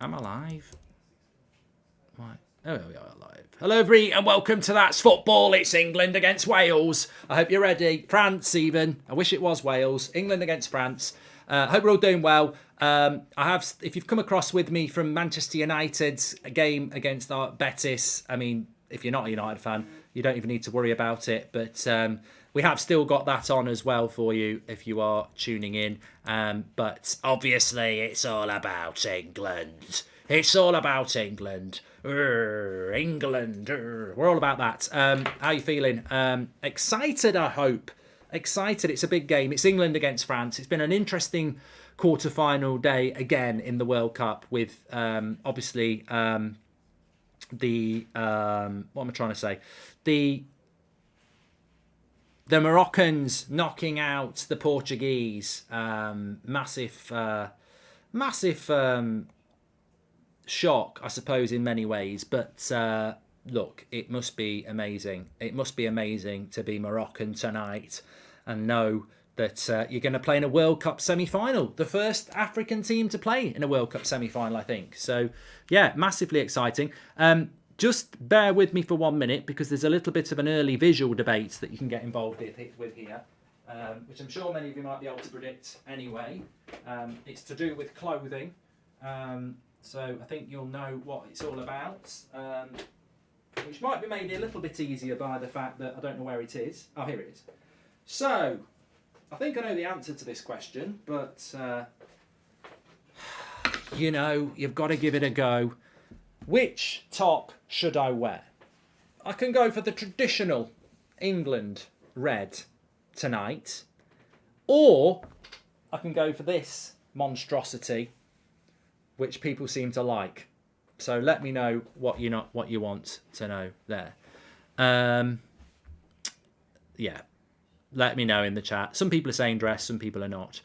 I'm alive. Right. Oh, we are alive. Hello, everybody, and welcome to That's Football. It's England against Wales. I hope you're ready. France, even. I wish it was Wales. England against France. Hope we're all doing well. If you've come across with me from Manchester United's game against our Betis, I mean, if you're not a United fan, you don't even need to worry about it. But we have still got that on as well for you if you are tuning in. But obviously, it's all about England. It's all about England. England. We're all about that. How are you feeling? Excited, I hope. Excited. It's a big game. It's England against France. It's been an interesting quarter-final day again in the World Cup with obviously what am I trying to say? The Moroccans knocking out the Portuguese. Massive shock, I suppose, in many ways. But look, it must be amazing. It must be amazing to be Moroccan tonight and know that you're going to play in a World Cup semi-final. The first African team to play in a World Cup semi-final, I think. So, yeah, massively exciting. Just bear with me for 1 minute because there's a little bit of an early visual debate that you can get involved with here, which I'm sure many of you might be able to predict anyway. It's to do with clothing. So I think you'll know what it's all about, which might be made a little bit easier by the fact that I don't know where it is. Oh, here it is. So, I think I know the answer to this question, but, you know, you've got to give it a go. Which top should I wear? I can go for the traditional England red tonight, or I can go for this monstrosity, which people seem to like. So let me know what you want to know there. Yeah, let me know in the chat. Some people are saying dress, some people are not.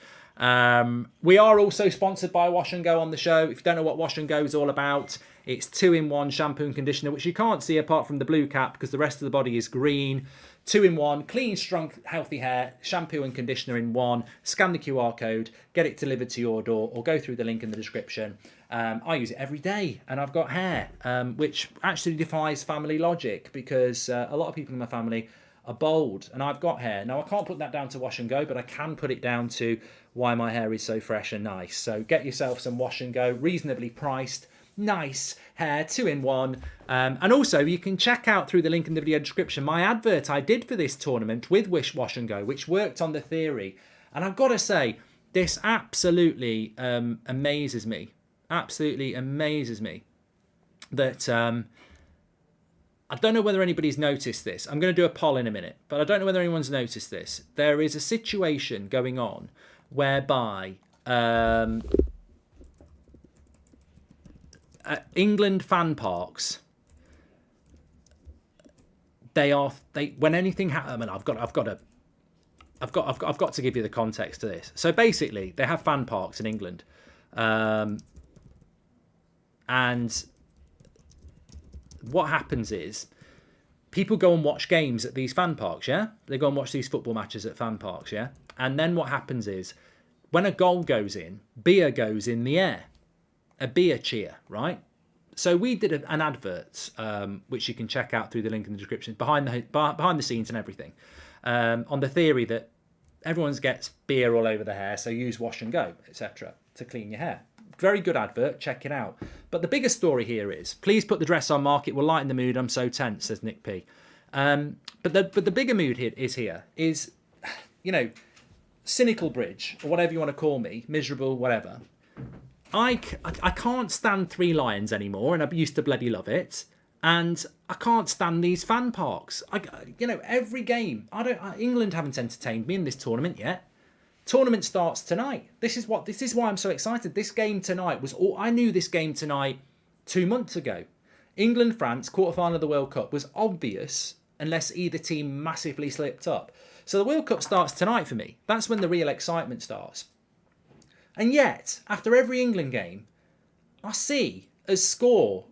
We are also sponsored by Wash and Go on the show. If you don't know what Wash and Go is all about, it's 2-in-1 shampoo and conditioner, which you can't see apart from the blue cap because the rest of the body is green. 2-in-1, clean, strong, healthy hair, shampoo and conditioner in one. Scan the QR code, get it delivered to your door, or go through the link in the description. I use it every day, and I've got hair, which actually defies family logic because a lot of people in my family are bald, and I've got hair. Now, I can't put that down to Wash and Go, but I can put it down to why my hair is so fresh and nice. So get yourself some Wash and Go, reasonably priced, nice hair, 2-in-1. And also, you can check out through the link in the video description my advert I did for this tournament with Wash and Go, which worked on the theory. And I've got to say, this absolutely amazes me. Absolutely amazes me that I don't know whether anybody's noticed this. I'm going to do a poll in a minute, but I don't know whether anyone's noticed this. There is a situation going on whereby England fan parks, when anything happens, I mean, I've got to give you the context to this. So basically, they have fan parks in England, and what happens is people go and watch games at these fan parks, yeah? They go and watch these football matches at fan parks, yeah? And then what happens is when a goal goes in, beer goes in the air. A beer cheer, right? So we did an advert, which you can check out through the link in the description, behind the scenes and everything, on the theory that everyone gets beer all over their hair, so use Wash and Go, etc., to clean your hair. Very good advert, check it out. But the bigger story here is, please put the dress on, Mark, it will lighten the mood, I'm so tense, says Nick P. But the bigger mood is, you know, cynical bridge, or whatever you want to call me, miserable, whatever. I can't stand Three Lions anymore, and I used to bloody love it. And I can't stand these fan parks. Every game, England haven't entertained me in this tournament yet. Tournament starts tonight. This is why I'm so excited. This game tonight I knew this game tonight 2 months ago. England-France, quarterfinal of the World Cup, was obvious unless either team massively slipped up. So the World Cup starts tonight for me. That's when the real excitement starts. And yet, after every England game, I see as score,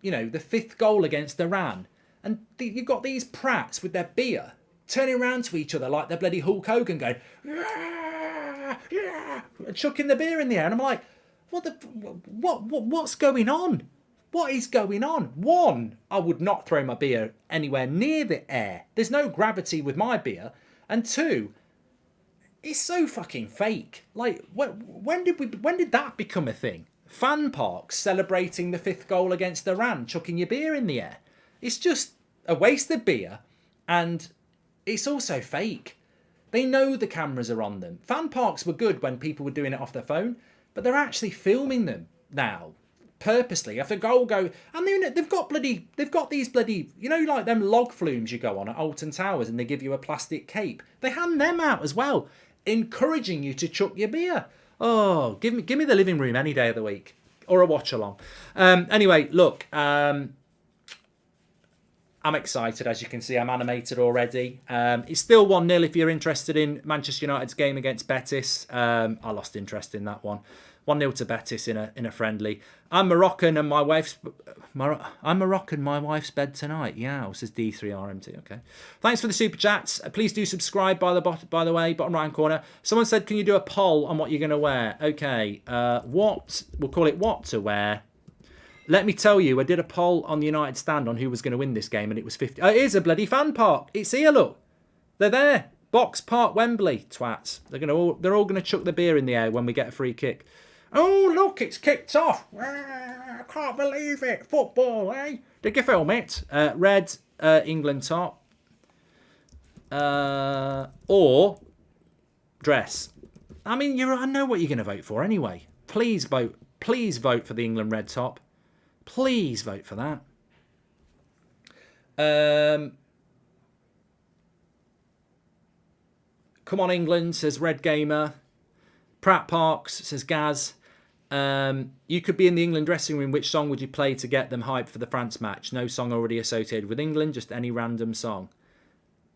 the 5th goal against Iran. And you've got these prats with their beer turning around to each other like they're bloody Hulk Hogan going, "Rah!" yeah, chucking the beer in the air. And I'm like, what's going on? What is going on? One, I would not throw my beer anywhere near the air. There's no gravity with my beer. And two, it's so fucking fake. Like, when did that become a thing? Fan parks celebrating the 5th goal against Iran, chucking your beer in the air. It's just a waste of beer, and it's also fake. They know the cameras are on them. Fan parks were good when people were doing it off their phone, but they're actually filming them now, purposely. If the goal go, and they've got these bloody, you know, like them log flumes you go on at Alton Towers, and they give you a plastic cape. They hand them out as well, encouraging you to chuck your beer. Oh, give me the living room any day of the week, or a watch along. Anyway, look, I'm excited, as you can see. I'm animated already. It's still 1-0 if you're interested in Manchester United's game against Betis. I lost interest in that one. 1-0 to Betis in a friendly. I'm Moroccan, my wife's bed tonight. Yeah, says D3RMT. Okay. Thanks for the super chats. Please do subscribe, by the way, bottom right hand corner. Someone said, can you do a poll on what you're going to wear? Okay. We'll call it what to wear. Let me tell you, I did a poll on the United stand on who was going to win this game, and it was 50. Oh, it is a bloody fan park. It's here, look. They're there. Box Park, Wembley, twats. They're all going to chuck the beer in the air when we get a free kick. Oh, look, it's kicked off. I can't believe it. Football, eh? Did you film it? Red England top. Or dress. I mean, I know what you're going to vote for anyway. Please vote. Please vote for the England red top. Please vote for that. Come on, England, says Red Gamer. Pratt Parks, says Gaz. You could be in the England dressing room. Which song would you play to get them hyped for the France match? No song already associated with England, just any random song.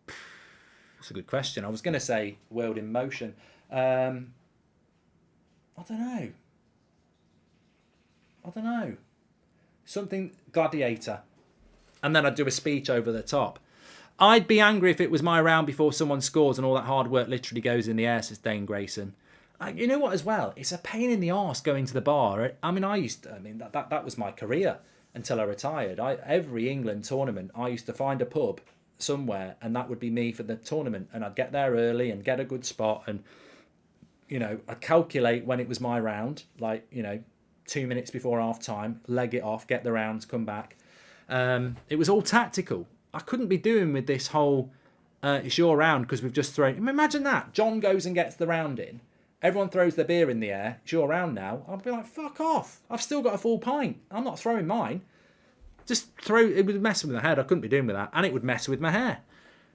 That's a good question. I was going to say World in Motion. I don't know. Something Gladiator. And then I'd do a speech over the top. I'd be angry if it was my round before someone scores and all that hard work literally goes in the air, says Dane Grayson. You know what as well? It's a pain in the arse going to the bar. That was my career until I retired. Every England tournament, I used to find a pub somewhere, and that would be me for the tournament. And I'd get there early and get a good spot, and I'd calculate when it was my round, 2 minutes before half time, leg it off, get the rounds, come back. It was all tactical. I couldn't be doing with this whole it's your round because we've just thrown. Imagine that. John goes and gets the round in. Everyone throws their beer in the air. It's your round now. I'd be like, fuck off. I've still got a full pint. I'm not throwing mine. Just throw. It would mess with my head. I couldn't be doing with that. And it would mess with my hair.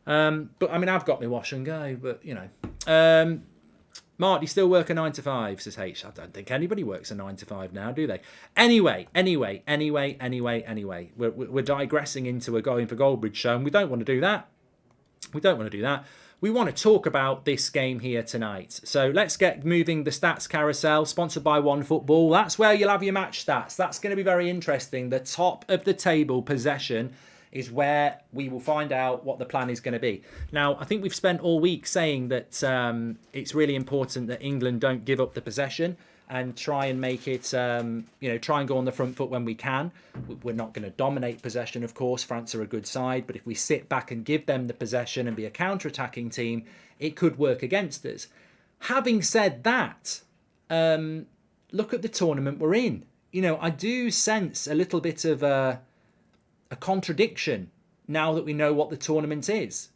But I've got my wash and go. But, Mark, do you still work a 9 to 5? Says H. I don't think anybody works a 9 to 5 now, do they? Anyway. We're digressing into a Going for Goldbridge show, and we don't want to do that. We want to talk about this game here tonight. So let's get moving the stats carousel, sponsored by OneFootball. That's where you'll have your match stats. That's going to be very interesting. The top of the table possession is where we will find out what the plan is going to be. Now, I think we've spent all week saying that it's really important that England don't give up the possession and try and make it, try and go on the front foot when we can. We're not going to dominate possession, of course. France are a good side, but if we sit back and give them the possession and be a counter-attacking team, it could work against us. Having said that, look at the tournament we're in. I do sense a little bit of a contradiction now that we know what the tournament is.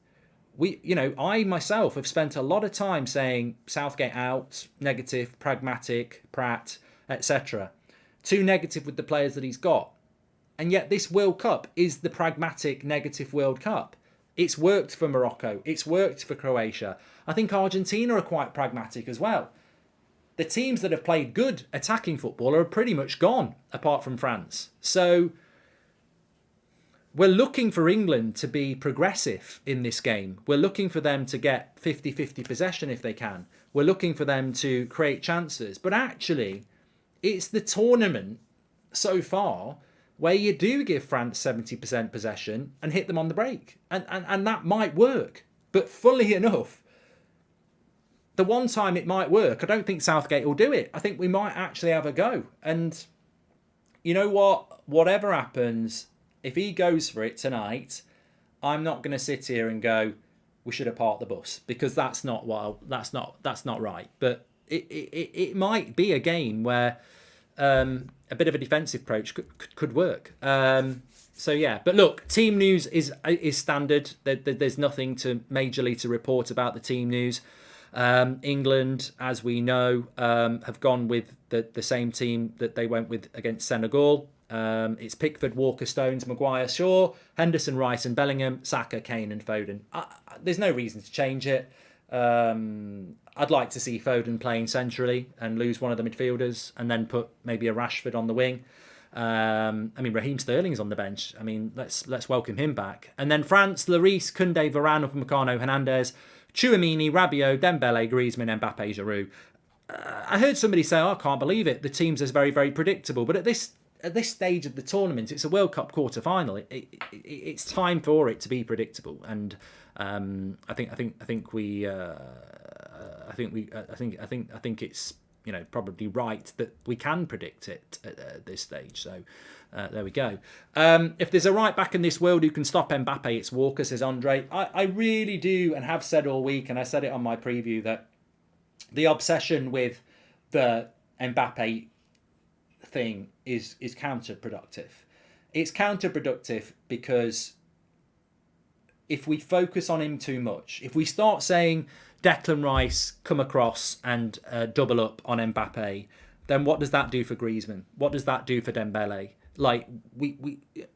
I myself have spent a lot of time saying Southgate out, negative, pragmatic, Pratt, etc. Too negative with the players that he's got. And yet this World Cup is the pragmatic, negative World Cup. It's worked for Morocco. It's worked for Croatia. I think Argentina are quite pragmatic as well. The teams that have played good attacking football are pretty much gone, apart from France. So we're looking for England to be progressive in this game. We're looking for them to get 50-50 possession if they can. We're looking for them to create chances. But actually, it's the tournament so far where you do give France 70% possession and hit them on the break. And that might work. But funnily enough, the one time it might work, I don't think Southgate will do it. I think we might actually have a go. And you know what? Whatever happens, if he goes for it tonight, I'm not going to sit here and go, we should have parked the bus, because that's not right. But it might be a game where a bit of a defensive approach could work. So yeah, but look, team news is standard. There's nothing to majorly to report about the team news. England, as we know, have gone with the same team that they went with against Senegal. It's Pickford, Walker, Stones, Maguire, Shaw, Henderson, Rice and Bellingham, Saka, Kane and Foden. There's no reason to change it. I'd like to see Foden playing centrally and lose one of the midfielders and then put maybe a Rashford on the wing. I mean, Raheem Sterling's on the bench. I mean, let's welcome him back. And then France, Lloris, Koundé, Varane, Upamecano, Hernandez, Tchouaméni, Rabiot, Dembele, Griezmann, Mbappé, Giroud. I heard somebody say, I can't believe it. The teams is very, very predictable. But at this stage of the tournament, it's a World Cup quarter-final. It's time for it to be predictable. And I think it's probably right that we can predict it at this stage. So there we go. If there's a right back in this world who can stop Mbappe, it's Walker, says Andre. I really do, and have said all week, and I said it on my preview, that the obsession with the Mbappe thing is counterproductive. It's counterproductive because if we focus on him too much, if we start saying Declan Rice come across and double up on Mbappe, then what does that do for Griezmann? What does that do for Dembele? Like,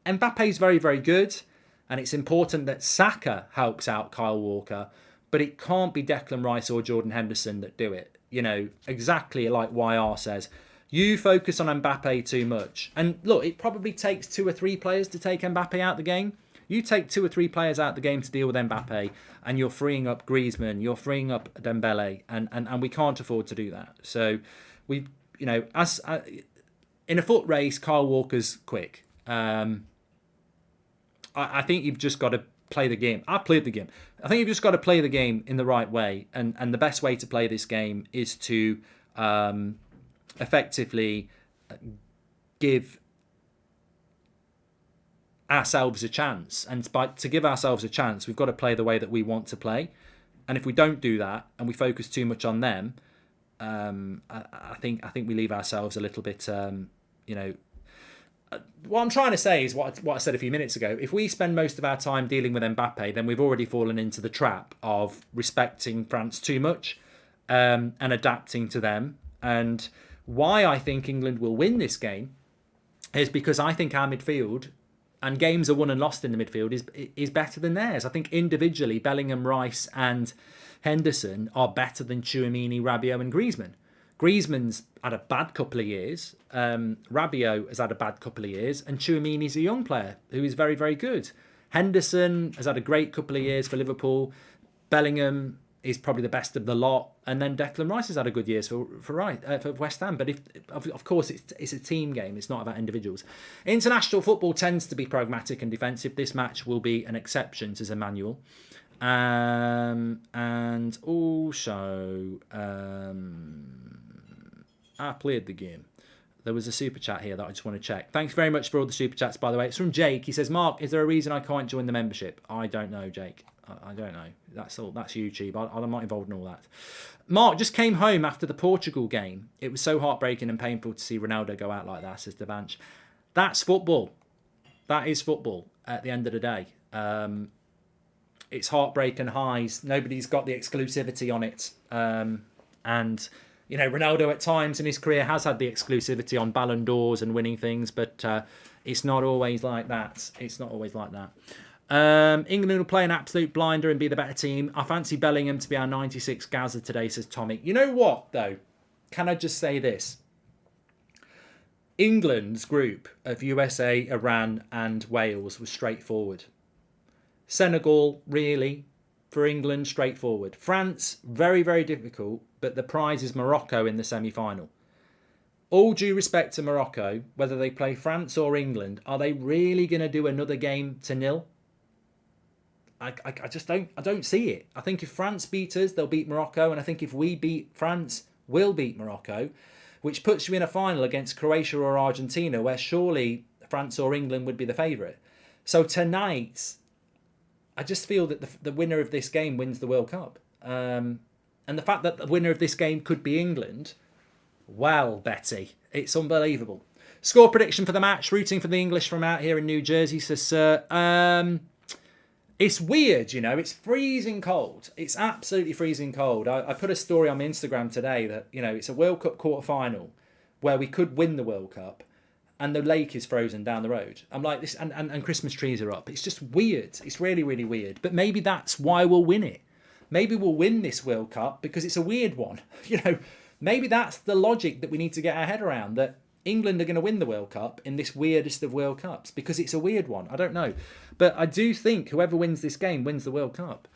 Mbappe's very, very good, and it's important that Saka helps out Kyle Walker, but it can't be Declan Rice or Jordan Henderson that do it. Exactly like YR says, you focus on Mbappe too much. And look, it probably takes 2 or 3 players to take Mbappe out the game. You take 2 or 3 players out the game to deal with Mbappe, and you're freeing up Griezmann, you're freeing up Dembele, and we can't afford to do that. So we, as in a foot race, Kyle Walker's quick. I think you've just got to play the game. I've played the game. I think you've just got to play the game in the right way, and the best way to play this game is to effectively give ourselves a chance, and to give ourselves a chance, we've got to play the way that we want to play. And if we don't do that and we focus too much on them, I think we leave ourselves a little bit. What I'm trying to say is what I said a few minutes ago. If we spend most of our time dealing with Mbappe, then we've already fallen into the trap of respecting France too much and adapting to them. And why I think England will win this game is because I think our midfield, and games are won and lost in the midfield, is better than theirs. I think individually, Bellingham, Rice and Henderson are better than Tchouaméni, Rabiot and Griezmann. Griezmann's had a bad couple of years. Rabiot has had a bad couple of years. And Tchouaméni's a young player who is very, very good. Henderson has had a great couple of years for Liverpool. Bellingham is probably the best of the lot. And then Declan Rice has had a good years for West Ham. But of course, it's a team game. It's not about individuals. International football tends to be pragmatic and defensive. This match will be an exception, says Emmanuel. And also, I played the game. There was a super chat here that I just want to check. Thanks very much for all the super chats, by the way. It's from Jake. He says, Mark, is there a reason I can't join the membership? I don't know, Jake. I don't know. That's all. That's YouTube. I'm not involved in all that. Mark just came home after the Portugal game. It was so heartbreaking and painful to see Ronaldo go out like that, says Devanch. That's football. That is football at the end of the day. It's heartbreak and highs. Nobody's got the exclusivity on it. And Ronaldo at times in his career has had the exclusivity on Ballon d'Ors and winning things, but it's not always like that. It's not always like that. England will play an absolute blinder and be the better team. I fancy Bellingham to be our 96 Gaza today, says Tommy. You know what, though? Can I just say this? England's group of USA, Iran and Wales was straightforward. Senegal, really, for England, straightforward. France, very, very difficult, but the prize is Morocco in the semi-final. All due respect to Morocco, whether they play France or England, are they really going to do another game to nil? I just don't see it. I think if France beat us, they'll beat Morocco, and I think if we beat France, we'll beat Morocco, which puts you in a final against Croatia or Argentina, where surely France or England would be the favourite. So tonight, I just feel that the winner of this game wins the World Cup. And the fact that the winner of this game could be England, well, Betty, it's unbelievable. Score prediction for the match, rooting for the English from out here in New Jersey, says Sir. It's weird, it's freezing cold. It's absolutely freezing cold. I put a story on my Instagram today that, it's a World Cup quarter-final where we could win the World Cup and the lake is frozen down the road. I'm like this, and Christmas trees are up. It's just weird. It's really, really weird. But maybe that's why we'll win it. Maybe we'll win this World Cup because it's a weird one. Maybe that's the logic that we need to get our head around, that England are going to win the World Cup in this weirdest of World Cups because it's a weird one. I don't know. But I do think whoever wins this game wins the World Cup.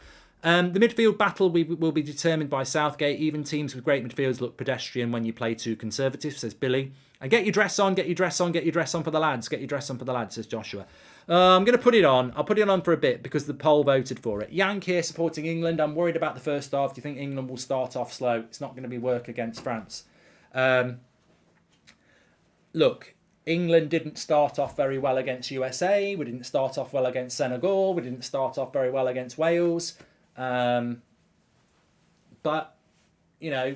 The midfield battle will be determined by Southgate. Even teams with great midfields look pedestrian when you play too conservative, says Billy. And get your dress on, get your dress on, get your dress on for the lads. Get your dress on for the lads, says Joshua. I'm going to put it on. I'll put it on for a bit because the poll voted for it. Yank here supporting England. I'm worried about the first half. Do you think England will start off slow? It's not going to be work against France. Look, England didn't start off very well against USA. We didn't start off well against Senegal. We didn't start off very well against Wales. But, I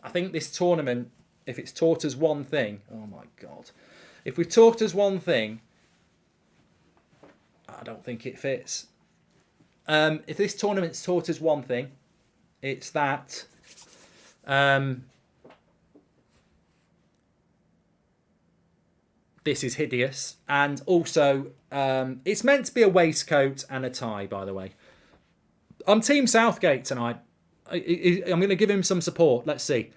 think this tournament, if it's taught us one thing, oh my God. If we've taught us one thing, I don't think it fits. If this tournament's taught us one thing, it's that this is hideous. And also, it's meant to be a waistcoat and a tie, by the way. I'm Team Southgate tonight. I'm going to give him some support. Let's see.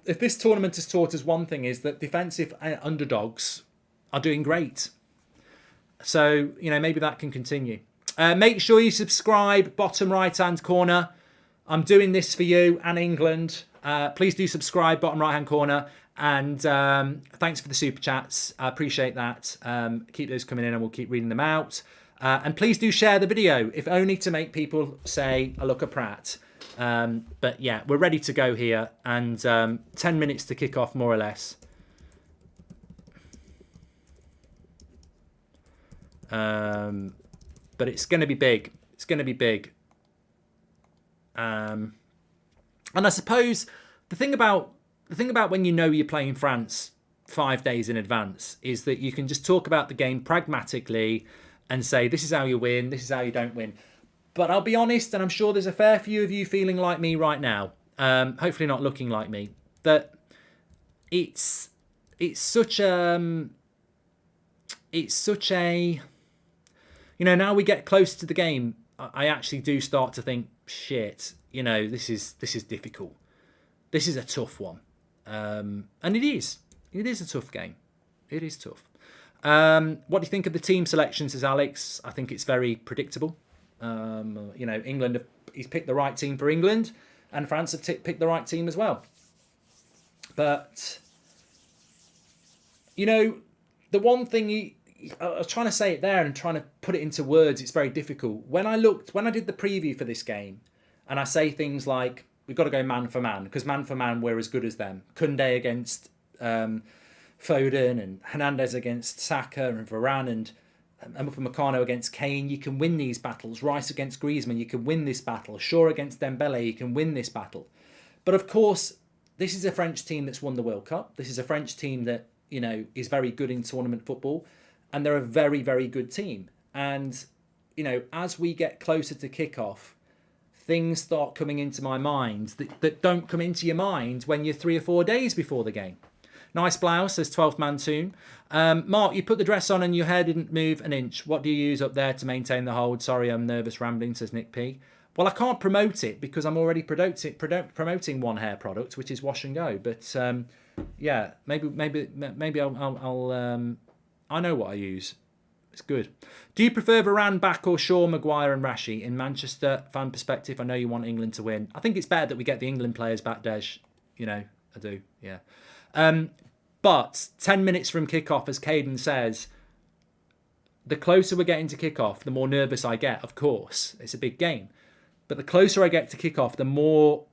If this tournament has taught us one thing, is that defensive underdogs are doing great. So, maybe that can continue. Make sure you subscribe, bottom right-hand corner. I'm doing this for you and England. Please do subscribe, bottom right-hand corner. And thanks for the super chats. I appreciate that. Keep those coming in and we'll keep reading them out. And please do share the video, if only to make people say, I look a prat. But yeah, we're ready to go here. And 10 minutes to kick off, more or less. But it's going to be big. It's going to be big. And I suppose the thing about when you're playing France 5 days in advance is that you can just talk about the game pragmatically and say, this is how you win, this is how you don't win. But I'll be honest, and I'm sure there's a fair few of you feeling like me right now, hopefully not looking like me, that it's such a, now we get closer to the game, I actually do start to think, shit, this is difficult. This is a tough one. And it is a tough game. It is tough. What do you think of the team selection, says Alex? I think it's very predictable. England, he's picked the right team for England, and France have picked the right team as well. But, the one thing I was trying to say it there and trying to put it into words, it's very difficult. When I did the preview for this game, and I say things like, we've got to go man for man, because man for man, we're as good as them. Koundé against Foden, and Hernandez against Saka, and Varane, and Upamecano against Kane. You can win these battles. Rice against Griezmann, you can win this battle. Shaw against Dembele, you can win this battle. But of course, this is a French team that's won the World Cup. This is a French team that, is very good in tournament football. And they're a very, very good team. And, as we get closer to kickoff, things start coming into my mind that don't come into your mind when you're 3 or 4 days before the game. Nice blouse, says 12th Man Toon. Mark, you put the dress on and your hair didn't move an inch. What do you use up there to maintain the hold? Sorry, I'm nervous rambling, says Nick P. Well, I can't promote it because I'm already promoting one hair product, which is Wash and Go. But yeah, maybe I'll I know what I use. It's good. Do you prefer Varane back or Shaw, Maguire and Rashi? In Manchester fan perspective, I know you want England to win. I think it's better that we get the England players back, Dej. I do, yeah. But 10 minutes from kickoff, as Caden says, the closer we're getting to kick-off, the more nervous I get, of course. It's a big game. But the closer I get to kick-off, the more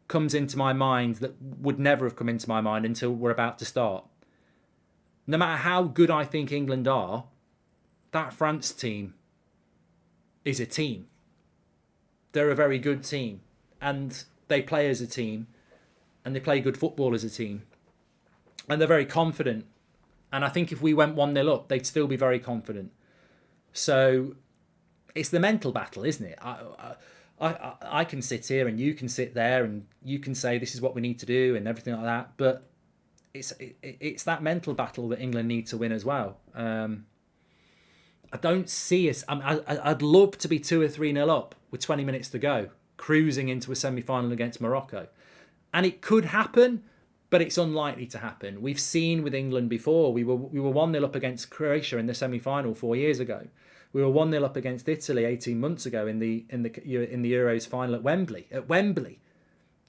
comes into my mind that would never have come into my mind until we're about to start. No matter how good I think England are, that France team is a team. They're a very good team. And they play as a team. And they play good football as a team. And they're very confident. And I think if we went 1-0 up, they'd still be very confident. So it's the mental battle, isn't it? I can sit here and you can sit there and you can say this is what we need to do and everything like that. But it's that mental battle that England need to win as well. I don't see us. I'd love to be 2 or 3-0 up with 20 minutes to go, cruising into a semi-final against Morocco. And it could happen, but it's unlikely to happen. We've seen with England before. We were 1-0 up against Croatia in the semi-final 4 years ago. We were 1-0 up against Italy 18 months ago in the Euros final at Wembley.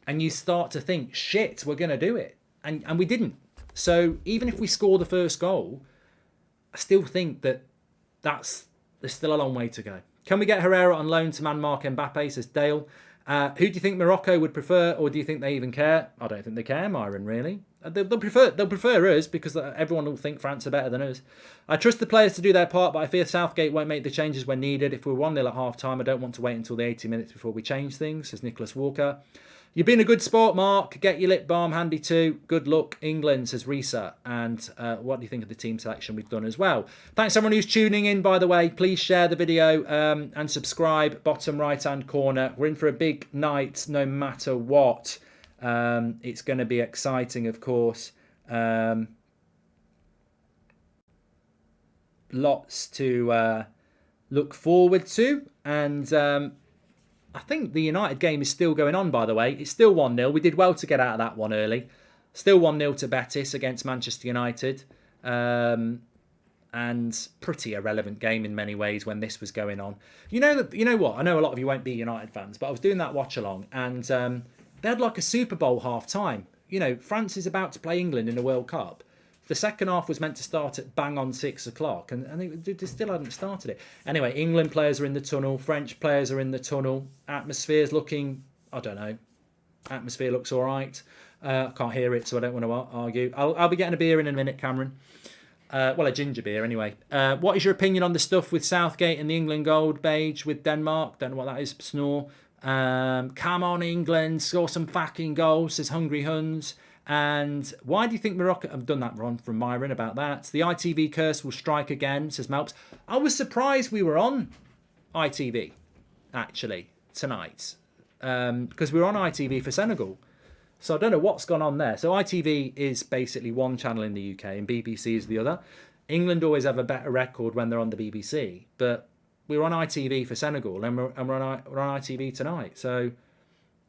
And you start to think, shit, we're going to do it. And we didn't. So even if we score the first goal, I still think that there's still a long way to go. Can we get Herrera on loan to man Mark Mbappe, says Dale. Who do you think Morocco would prefer, or do you think they even care? I don't think they care, Myron, really. They'll prefer us because everyone will think France are better than us. I trust the players to do their part, but I fear Southgate won't make the changes when needed. If we're 1-0 at half-time, I don't want to wait until the 80 minutes before we change things, says Nicholas Walker. You've been a good sport, Mark. Get your lip balm handy too. Good luck, England, says Risa. And what do you think of the team selection we've done as well? Thanks everyone who's tuning in, by the way. Please share the video and subscribe. Bottom right-hand corner. We're in for a big night, no matter what. It's going to be exciting, of course. Lots to look forward to. And I think the United game is still going on, by the way. It's still 1-0. We did well to get out of that one early. Still 1-0 to Betis against Manchester United. And pretty irrelevant game in many ways when this was going on. You know what? I know a lot of you won't be United fans, but I was doing that watch-along and they had like a Super Bowl half-time. You know, France is about to play England in a World Cup. The second half was meant to start at bang on 6 o'clock, and they still hadn't started it. Anyway, England players are in the tunnel. French players are in the tunnel. Atmosphere's looking, I don't know. Atmosphere looks all right. I can't hear it, so I don't want to argue. I'll be getting a beer in a minute, Cameron. Well, a ginger beer, anyway. What is your opinion on the stuff with Southgate and the England gold beige with Denmark? Don't know what that is. Snore. Come on, England. Score some fucking goals, says Hungry Huns. And why do you think Morocco... I've done that wrong from Myron about that. The ITV curse will strike again, says Melps. I was surprised we were on ITV, actually, tonight. Because we were on ITV for Senegal. So I don't know what's gone on there. So ITV is basically one channel in the UK and BBC is the other. England always have a better record when they're on the BBC. But we were on ITV for Senegal and we're on ITV tonight. So...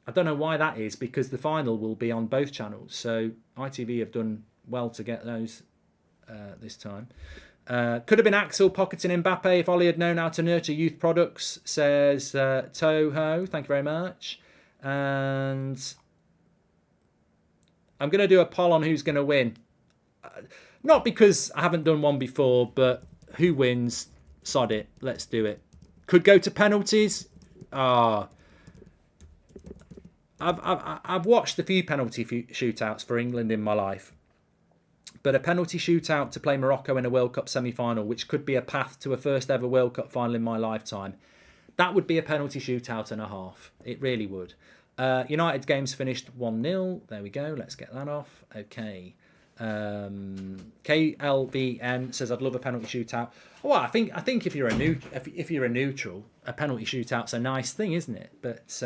I don't know why that is, because the final will be on both channels. So ITV have done well to get those this time. Could have been Axel pocketing Mbappe if Ollie had known how to nurture youth products, says Toho. Thank you very much. And I'm going to do a poll on who's going to win. Not because I haven't done one before, but who wins? Sod it. Let's do it. Could go to penalties. I've watched a few penalty shootouts for England in my life. But a penalty shootout to play Morocco in a World Cup semi-final, which could be a path to a first ever World Cup final in my lifetime, that would be a penalty shootout and a half. It really would. United games finished 1-0. There we go. Let's get that off. Okay. KLBN says I'd love a penalty shootout. Well, I think if you're a neutral, a penalty shootout's a nice thing, isn't it? But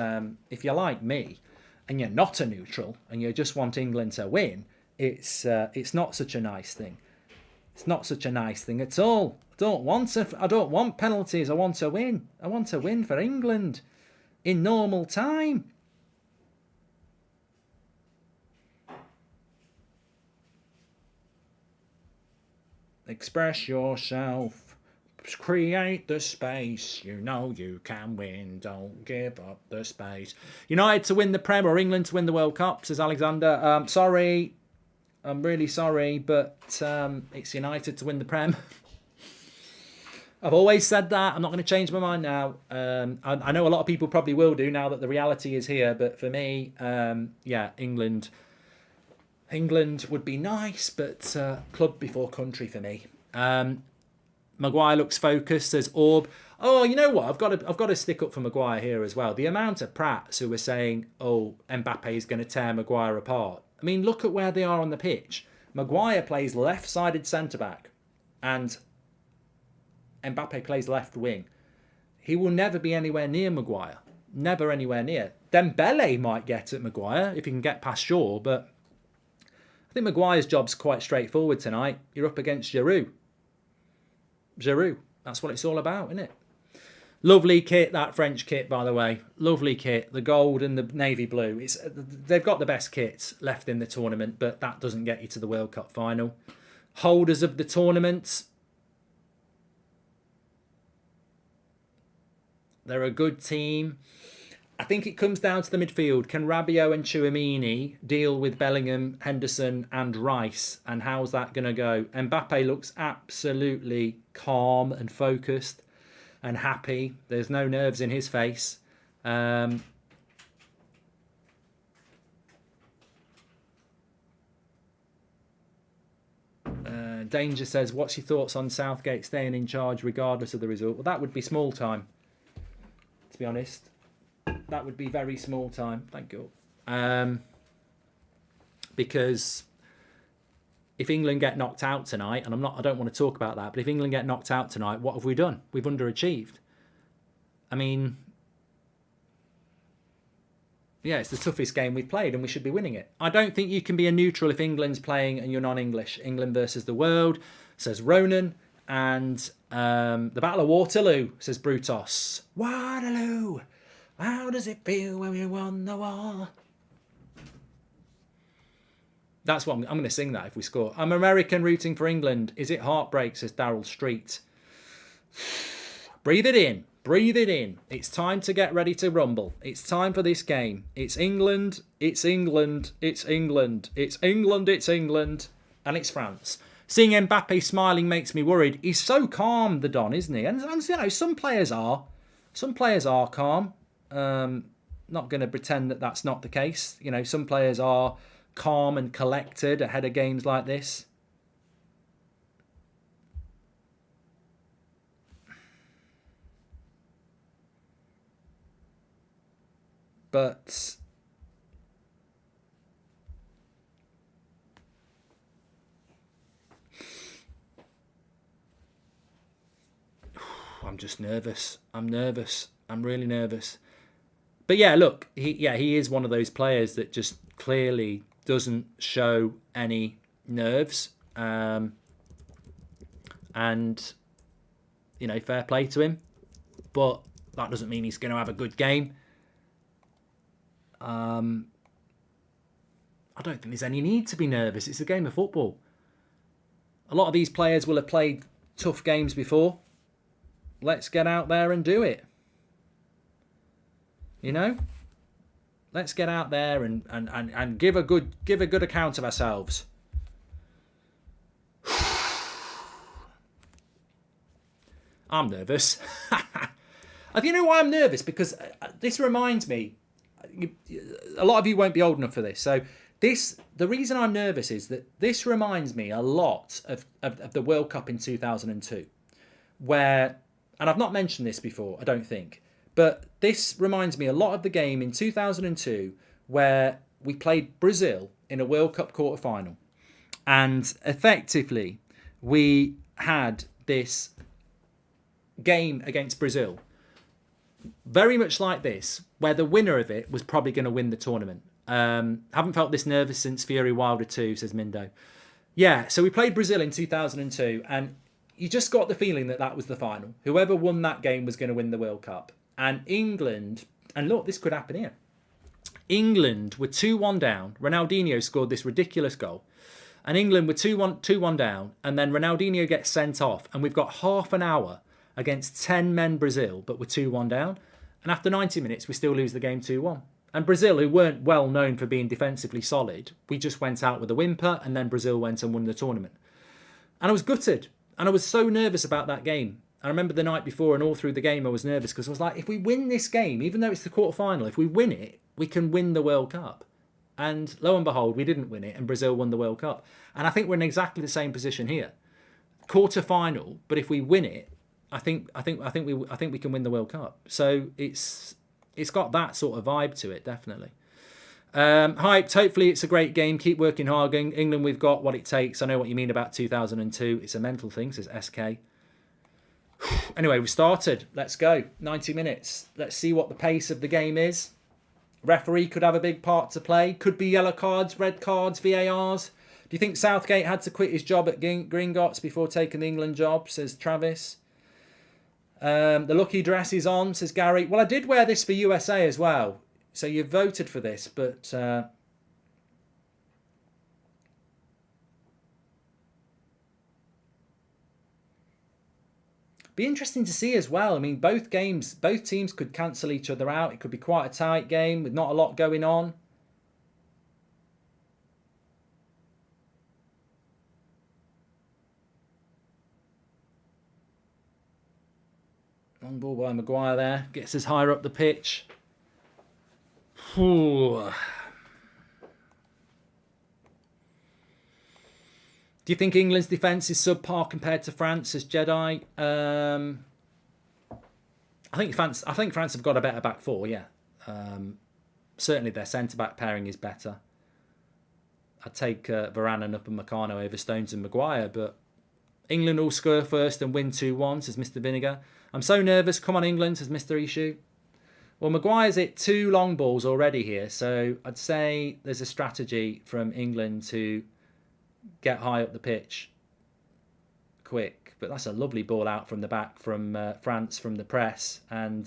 if you're like me and you're not a neutral and you just want England to win, it's not such a nice thing. It's not such a nice thing at all. I don't want penalties. I want to win. I want to win for England in normal time. Express yourself. Create the space. You know you can win. Don't give up the space. United to win the Prem or England to win the World Cup, says Alexander. Sorry. I'm really sorry, but it's United to win the Prem. I've always said that. I'm not going to change my mind now. I know a lot of people probably will do now that the reality is here. But for me, yeah, England would be nice, but club before country for me. Maguire looks focused, says Orb. Oh, you know what? I've got to stick up for Maguire here as well. The amount of prats who were saying, "Oh, Mbappe is going to tear Maguire apart." I mean, look at where they are on the pitch. Maguire plays left-sided centre-back, and Mbappe plays left wing. He will never be anywhere near Maguire. Never anywhere near. Dembele might get at Maguire if he can get past Shaw, but I think Maguire's job's quite straightforward tonight. You're up against Giroud. That's what it's all about, isn't it? Lovely kit, that French kit, by the way. Lovely kit. The gold and the navy blue. They've got the best kits left in the tournament, but that doesn't get you to the World Cup final. Holders of the tournament. They're a good team. I think it comes down to the midfield. Can Rabiot and Tchouaméni deal with Bellingham, Henderson and Rice? And how's that going to go? Mbappe looks absolutely calm and focused and happy. There's no nerves in his face. Danger says, what's your thoughts on Southgate staying in charge regardless of the result? Well, that would be small time, to be honest. That would be very small time. Thank you. Because if England get knocked out tonight, and I don't want to talk about that, but if England get knocked out tonight, what have we done? We've underachieved. I mean, yeah, it's the toughest game we've played and we should be winning it. I don't think you can be a neutral if England's playing and you're non-English. England versus the world, says Ronan. And the Battle of Waterloo, says Brutos. Waterloo! How does it feel when we won the war? That's what I'm going to sing that if we score. I'm American rooting for England. Is it heartbreak, says Daryl Street. Breathe it in. Breathe it in. It's time to get ready to rumble. It's time for this game. It's England. It's England. It's England. It's England. It's England. And it's France. Seeing Mbappe smiling makes me worried. He's so calm, the Don, isn't he? And you know, some players are. Some players are calm. Not going to pretend that that's not the case. You know, some players are calm and collected ahead of games like this. But I'm just nervous. I'm nervous. I'm really nervous. But yeah, look, he is one of those players that just clearly doesn't show any nerves. And, you know, fair play to him. But that doesn't mean he's going to have a good game. I don't think there's any need to be nervous. It's a game of football. A lot of these players will have played tough games before. Let's get out there and do it. You know? Let's get out there and give a good account of ourselves. I'm nervous. You know why I'm nervous? Because this reminds me, a lot of you won't be old enough for this. So the reason I'm nervous is that this reminds me a lot of the World Cup in 2002, where, and I've not mentioned this before, I don't think, but this reminds me a lot of the game in 2002 where we played Brazil in a World Cup quarter-final. And effectively, we had this game against Brazil, very much like this, where the winner of it was probably going to win the tournament. Haven't felt this nervous since Fury Wilder 2, says Mindo. Yeah, so we played Brazil in 2002, and you just got the feeling that that was the final. Whoever won that game was going to win the World Cup. And England, and look, this could happen here. England were 2-1 down. Ronaldinho scored this ridiculous goal. And England were 2-1 down, and then Ronaldinho gets sent off, and we've got half an hour against 10 men Brazil, but we're 2-1 down. And after 90 minutes, we still lose the game 2-1. And Brazil, who weren't well known for being defensively solid, we just went out with a whimper, and then Brazil went and won the tournament. And I was gutted. And I was so nervous about that game. I remember the night before and all through the game I was nervous because I was like, if we win this game, even though it's the quarter-final, if we win it, we can win the World Cup. And lo and behold, we didn't win it, and Brazil won the World Cup. And I think we're in exactly the same position here, quarter-final. But if we win it, I think we can win the World Cup. So it's got that sort of vibe to it, definitely. Hyped. Hopefully it's a great game. Keep working hard. England, we've got what it takes. I know what you mean about 2002. It's a mental thing, says SK. Anyway, we started. Let's go. 90 minutes. Let's see what the pace of the game is. Referee could have a big part to play. Could be yellow cards, red cards, VARs. Do you think Southgate had to quit his job at Gringotts before taking the England job, says Travis. The lucky dress is on, says Gary. Well, I did wear this for USA as well. So you voted for this, but... be interesting to see as well. I mean, both teams could cancel each other out. It could be quite a tight game with not a lot going on. Long ball by Maguire there. Gets us higher up the pitch. Ooh. Do you think England's defence is subpar compared to France as Jedi? I think France have got a better back four, yeah. Certainly their centre-back pairing is better. I'd take Varane and Upamecano over Stones and Maguire, but England will score first and win 2-1, says Mr. Vinegar. I'm so nervous. Come on, England, says Mr. Ishu. Well, Maguire's hit 2 long balls already here, so I'd say there's a strategy from England to get high up the pitch quick. But that's a lovely ball out from the back from France, from the press. And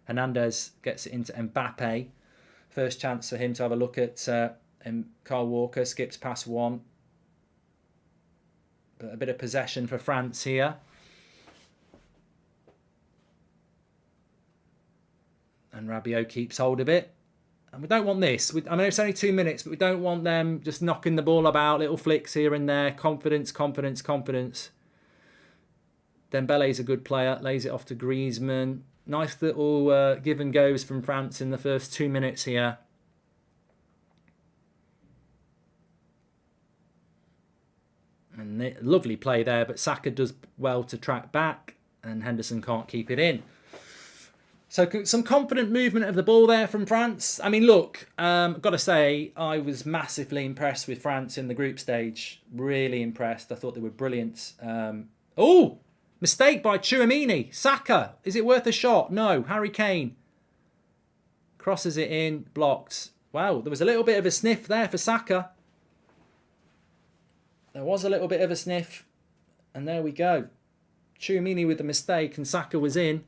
Hernandez gets it into Mbappe. First chance for him to have a look at Kyle Walker. Skips past one. But a bit of possession for France here. And Rabiot keeps hold of it. And we don't want this. I mean, it's only 2 minutes, but we don't want them just knocking the ball about, little flicks here and there. Confidence, confidence, confidence. Dembele's a good player. Lays it off to Griezmann. Nice little give and goes from France in the first 2 minutes here. And lovely play there, but Saka does well to track back, and Henderson can't keep it in. So some confident movement of the ball there from France. I mean, look, I've got to say, I was massively impressed with France in the group stage. Really impressed. I thought they were brilliant. Oh, mistake by Tchouaméni. Saka, is it worth a shot? No. Harry Kane crosses it in, blocked. Wow, there was a little bit of a sniff there for Saka. There was a little bit of a sniff. And there we go. Tchouaméni with the mistake, and Saka was in.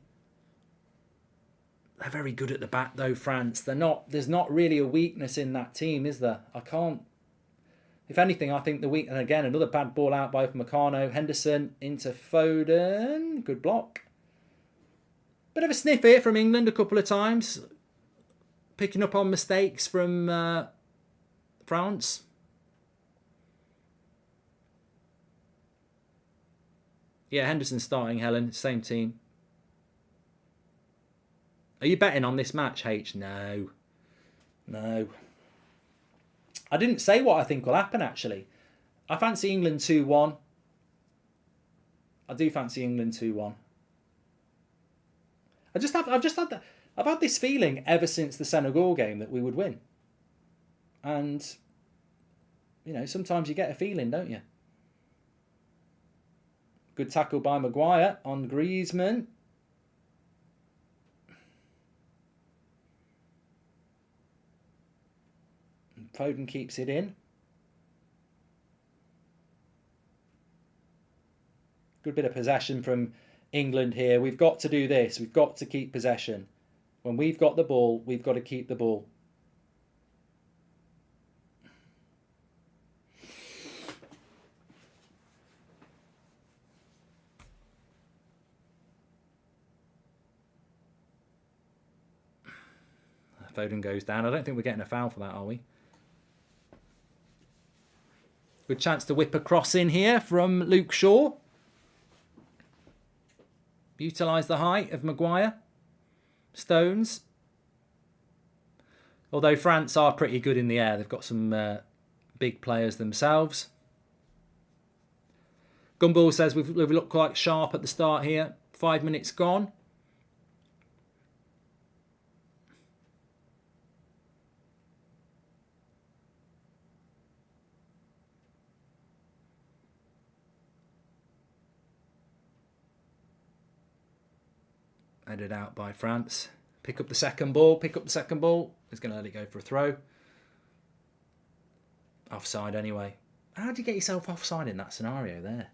They're very good at the back, though, France. There's not really a weakness in that team, is there? I can't... If anything, I think the weak... And again, another bad ball out by Upamecano. Henderson into Foden. Good block. Bit of a sniff here from England a couple of times. Picking up on mistakes from France. Yeah, Henderson starting, Helen. Same team. Are you betting on this match, H? No. No. I didn't say what I think will happen, actually. I fancy England 2-1. I do fancy England 2-1. I've had this feeling ever since the Senegal game that we would win. And, you know, sometimes you get a feeling, don't you? Good tackle by Maguire on Griezmann. Foden keeps it in. Good bit of possession from England here. We've got to do this. We've got to keep possession. When we've got the ball, we've got to keep the ball. Foden goes down. I don't think we're getting a foul for that, are we? Good chance to whip a cross in here from Luke Shaw. utilise the height of Maguire. Stones. Although France are pretty good in the air. They've got some big players themselves. Gumball says we've looked quite sharp at the start here. 5 minutes gone. Headed out by France. Pick up the second ball. Pick up the second ball. He's going to let it go for a throw. Offside anyway. How do you get yourself offside in that scenario there?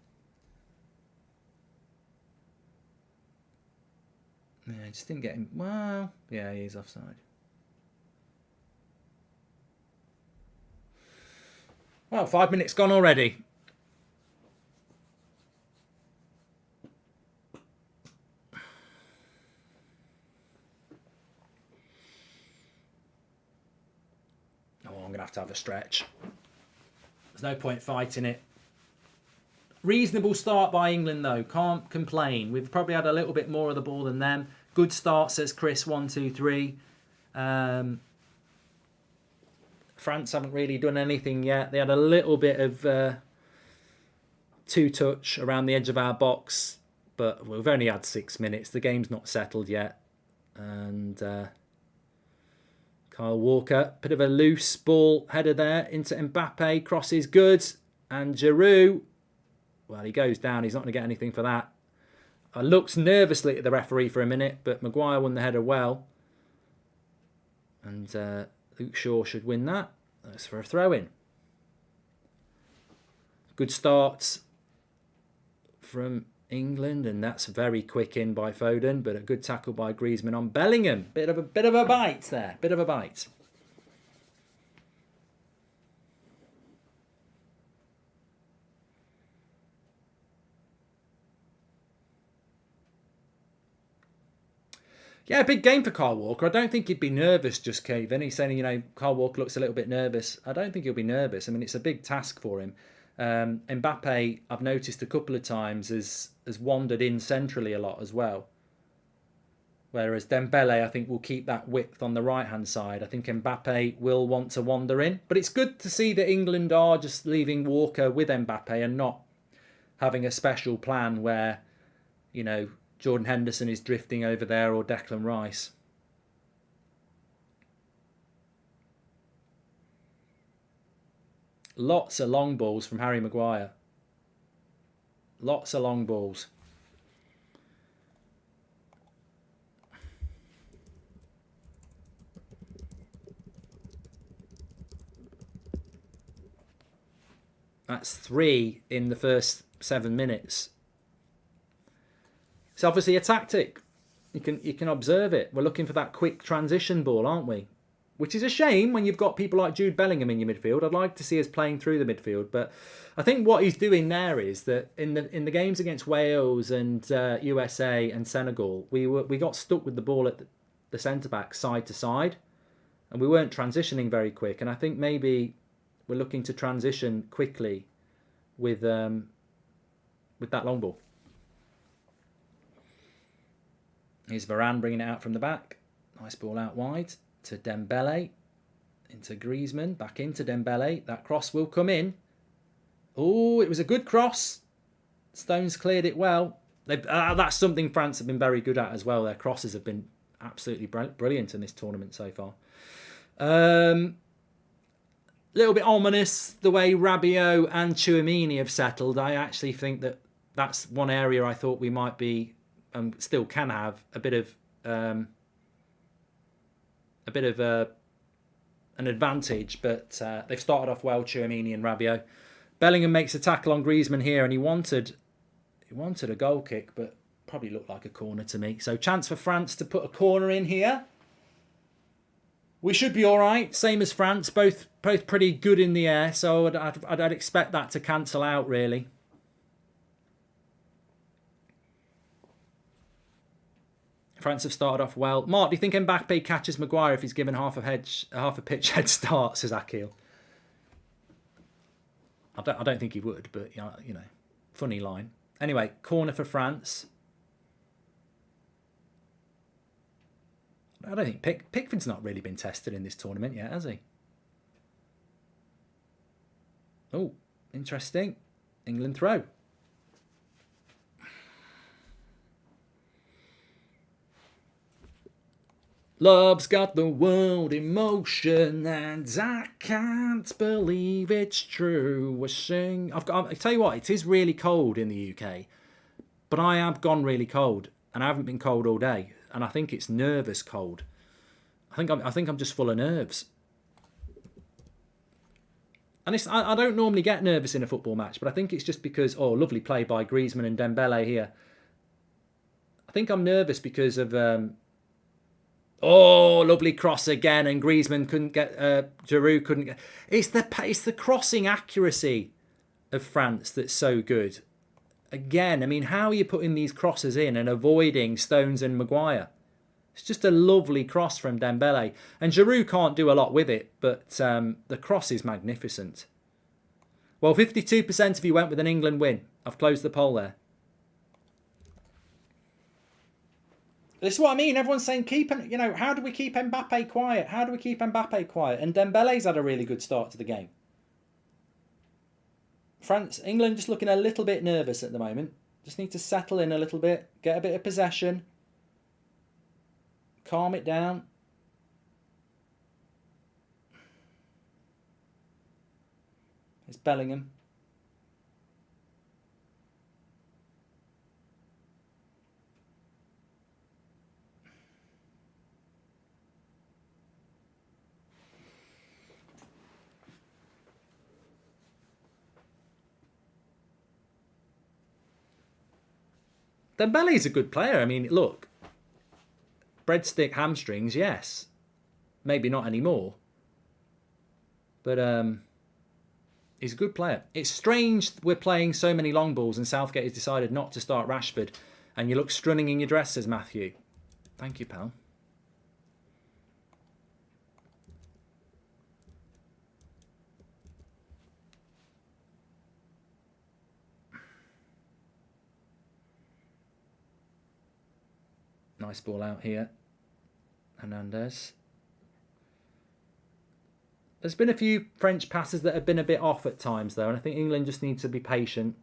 Yeah, just didn't get him. Well, yeah, he is offside. Well, 5 minutes gone already. Oh, I'm going to have a stretch. There's no point fighting it. Reasonable start by England, though. Can't complain. We've probably had a little bit more of the ball than them. Good start, says Chris. 1, 2, 3. France haven't really done anything yet. They had a little bit of two-touch around the edge of our box, but we've only had 6 minutes. The game's not settled yet. And Kyle Walker, bit of a loose ball header there into Mbappe. Crosses good. And Giroud, well, he goes down. He's not going to get anything for that. I looked nervously at the referee for a minute, but Maguire won the header well. And Luke Shaw should win that. That's for a throw-in. Good start from England, and that's very quick in by Foden, but a good tackle by Griezmann on Bellingham. Bit of a bite there. Bit of a bite. Yeah, big game for Kyle Walker. I don't think he'd be nervous just caving. He's saying, Kyle Walker looks a little bit nervous. I don't think he'll be nervous. I mean, it's a big task for him. Mbappe, I've noticed a couple of times, has wandered in centrally a lot as well. Whereas Dembele, I think, will keep that width on the right-hand side. I think Mbappe will want to wander in. But it's good to see that England are just leaving Walker with Mbappe and not having a special plan where, Jordan Henderson is drifting over there or Declan Rice. Lots of long balls from Harry Maguire. Lots of long balls. That's 3 in the first 7 minutes. It's obviously a tactic. You can observe it. We're looking for that quick transition ball, aren't we? Which is a shame when you've got people like Jude Bellingham in your midfield. I'd like to see us playing through the midfield, but I think what he's doing there is that in the games against Wales and USA and Senegal, we got stuck with the ball at the centre back side to side, and we weren't transitioning very quick. And I think maybe we're looking to transition quickly with that long ball. Here's Varane bringing it out from the back. Nice ball out wide to Dembele. Into Griezmann. Back into Dembele. That cross will come in. Oh, it was a good cross. Stones cleared it well. That's something France have been very good at as well. Their crosses have been absolutely brilliant in this tournament so far. Little bit ominous the way Rabiot and Tchouaméni have settled. I actually think that's one area I thought we might be... still can have a bit of an advantage, but they've started off well, Tchouaméni and Rabiot. Bellingham makes a tackle on Griezmann here, and he wanted a goal kick, but probably looked like a corner to me. So chance for France to put a corner in here. We should be all right, same as France, both pretty good in the air, so I'd expect that to cancel out really. France have started off well. Mark, do you think Mbappe catches Maguire if he's given half a pitch head start, says Akil? I don't think he would, but funny line. Anyway, corner for France. I don't think Pickford's not really been tested in this tournament yet, has he? Oh, interesting. England throw. Love's got the world in motion, and I can't believe it's true. We're sing. I tell you what, it is really cold in the UK, but I have gone really cold, and I haven't been cold all day, and I think it's nervous cold. I think I'm just full of nerves. And I don't normally get nervous in a football match, but I think it's just because, oh, lovely play by Griezmann and Dembele here. I think I'm nervous because of, oh, lovely cross again, and Griezmann couldn't get, Giroud couldn't get. It's the crossing accuracy of France that's so good. Again, I mean, how are you putting these crosses in and avoiding Stones and Maguire? It's just a lovely cross from Dembele. And Giroud can't do a lot with it, but the cross is magnificent. Well, 52% of you went with an England win. I've closed the poll there. This is what I mean. Everyone's saying, how do we keep Mbappe quiet? How do we keep Mbappe quiet? And Dembele's had a really good start to the game. England just looking a little bit nervous at the moment. Just need to settle in a little bit, get a bit of possession. Calm it down. It's Bellingham. Dembele's a good player. I mean, look. Breadstick hamstrings, yes. Maybe not anymore. But he's a good player. It's strange we're playing so many long balls and Southgate has decided not to start Rashford. And you look stunning in your dress, says Matthew. Thank you, pal. Nice ball out here. Hernandez. There's been a few French passes that have been a bit off at times, though, and I think England just needs to be patient.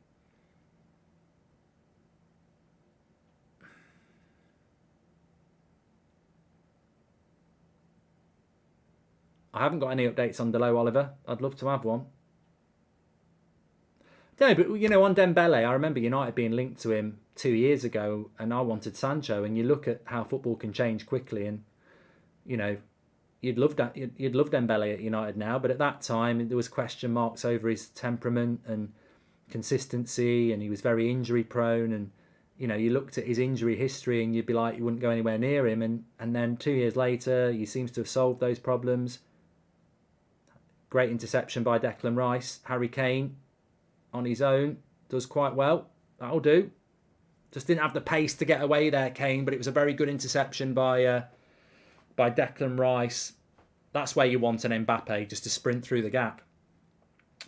I haven't got any updates on Delo, Oliver. I'd love to have one. No, but, on Dembele, I remember United being linked to him 2 years ago, and I wanted Sancho, and you look at how football can change quickly, and, you'd love Dembele at United now, but at that time, there was question marks over his temperament and consistency, and he was very injury prone, and, you looked at his injury history, and you'd be like, you wouldn't go anywhere near him, and then 2 years later, he seems to have solved those problems. Great interception by Declan Rice. Harry Kane, on his own, does quite well. That'll do. Just didn't have the pace to get away there, Kane, but it was a very good interception by Declan Rice. That's where you want an Mbappe, just to sprint through the gap.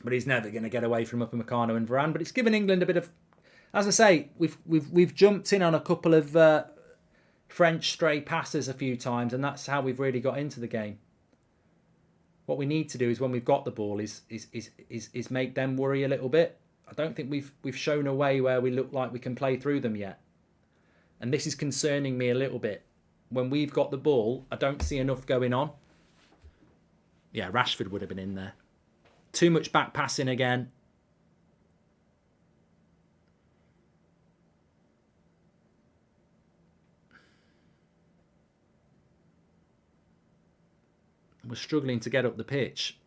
But he's never going to get away from Upamecano and Varane. But it's given England a bit of, as I say, we've jumped in on a couple of French stray passes a few times, and that's how we've really got into the game. What we need to do is when we've got the ball is make them worry a little bit. I don't think we've shown a way where we look like we can play through them yet. And this is concerning me a little bit. When we've got the ball, I don't see enough going on. Yeah, Rashford would have been in there. Too much back passing again. We're struggling to get up the pitch.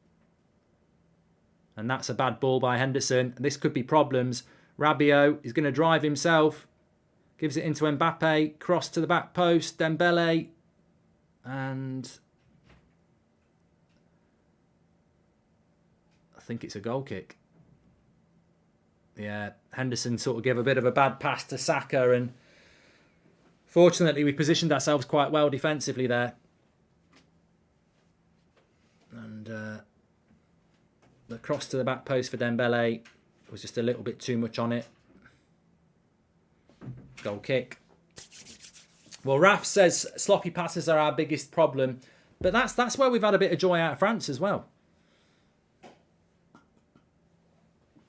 And that's a bad ball by Henderson. This could be problems. Rabiot is going to drive himself. Gives it into Mbappe. Cross to the back post. Dembele. And I think it's a goal kick. Yeah, Henderson sort of gave a bit of a bad pass to Saka. And fortunately, we positioned ourselves quite well defensively there. And the cross to the back post for Dembele was just a little bit too much on it. Goal kick. Well, Raf says sloppy passes are our biggest problem. But that's where we've had a bit of joy out of France as well.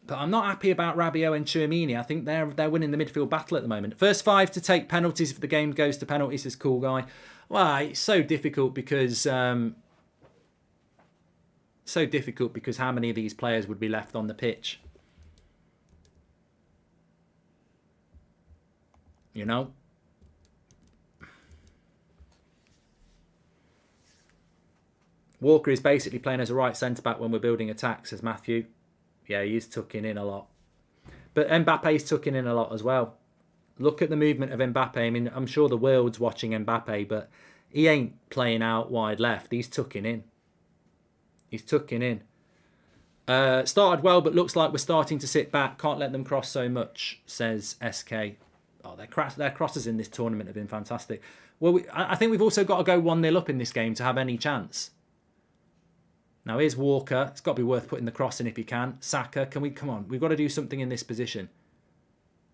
But I'm not happy about Rabiot and Tchouaméni. I think they're winning the midfield battle at the moment. First 5 to take penalties if the game goes to penalties, is Cool Guy. Well, it's so difficult because how many of these players would be left on the pitch? You know? Walker is basically playing as a right centre-back when we're building attacks, says Matthew. Yeah, he's tucking in a lot. But Mbappe's tucking in a lot as well. Look at the movement of Mbappe. I mean, I'm sure the world's watching Mbappe, but he ain't playing out wide left. He's tucking in. He's tucking in. Started well, but looks like we're starting to sit back. Can't let them cross so much, says SK. Oh, their crosses in this tournament have been fantastic. Well, I think we've also got to go 1-0 up in this game to have any chance. Now here's Walker. It's got to be worth putting the cross in if he can. Saka, come on. We've got to do something in this position.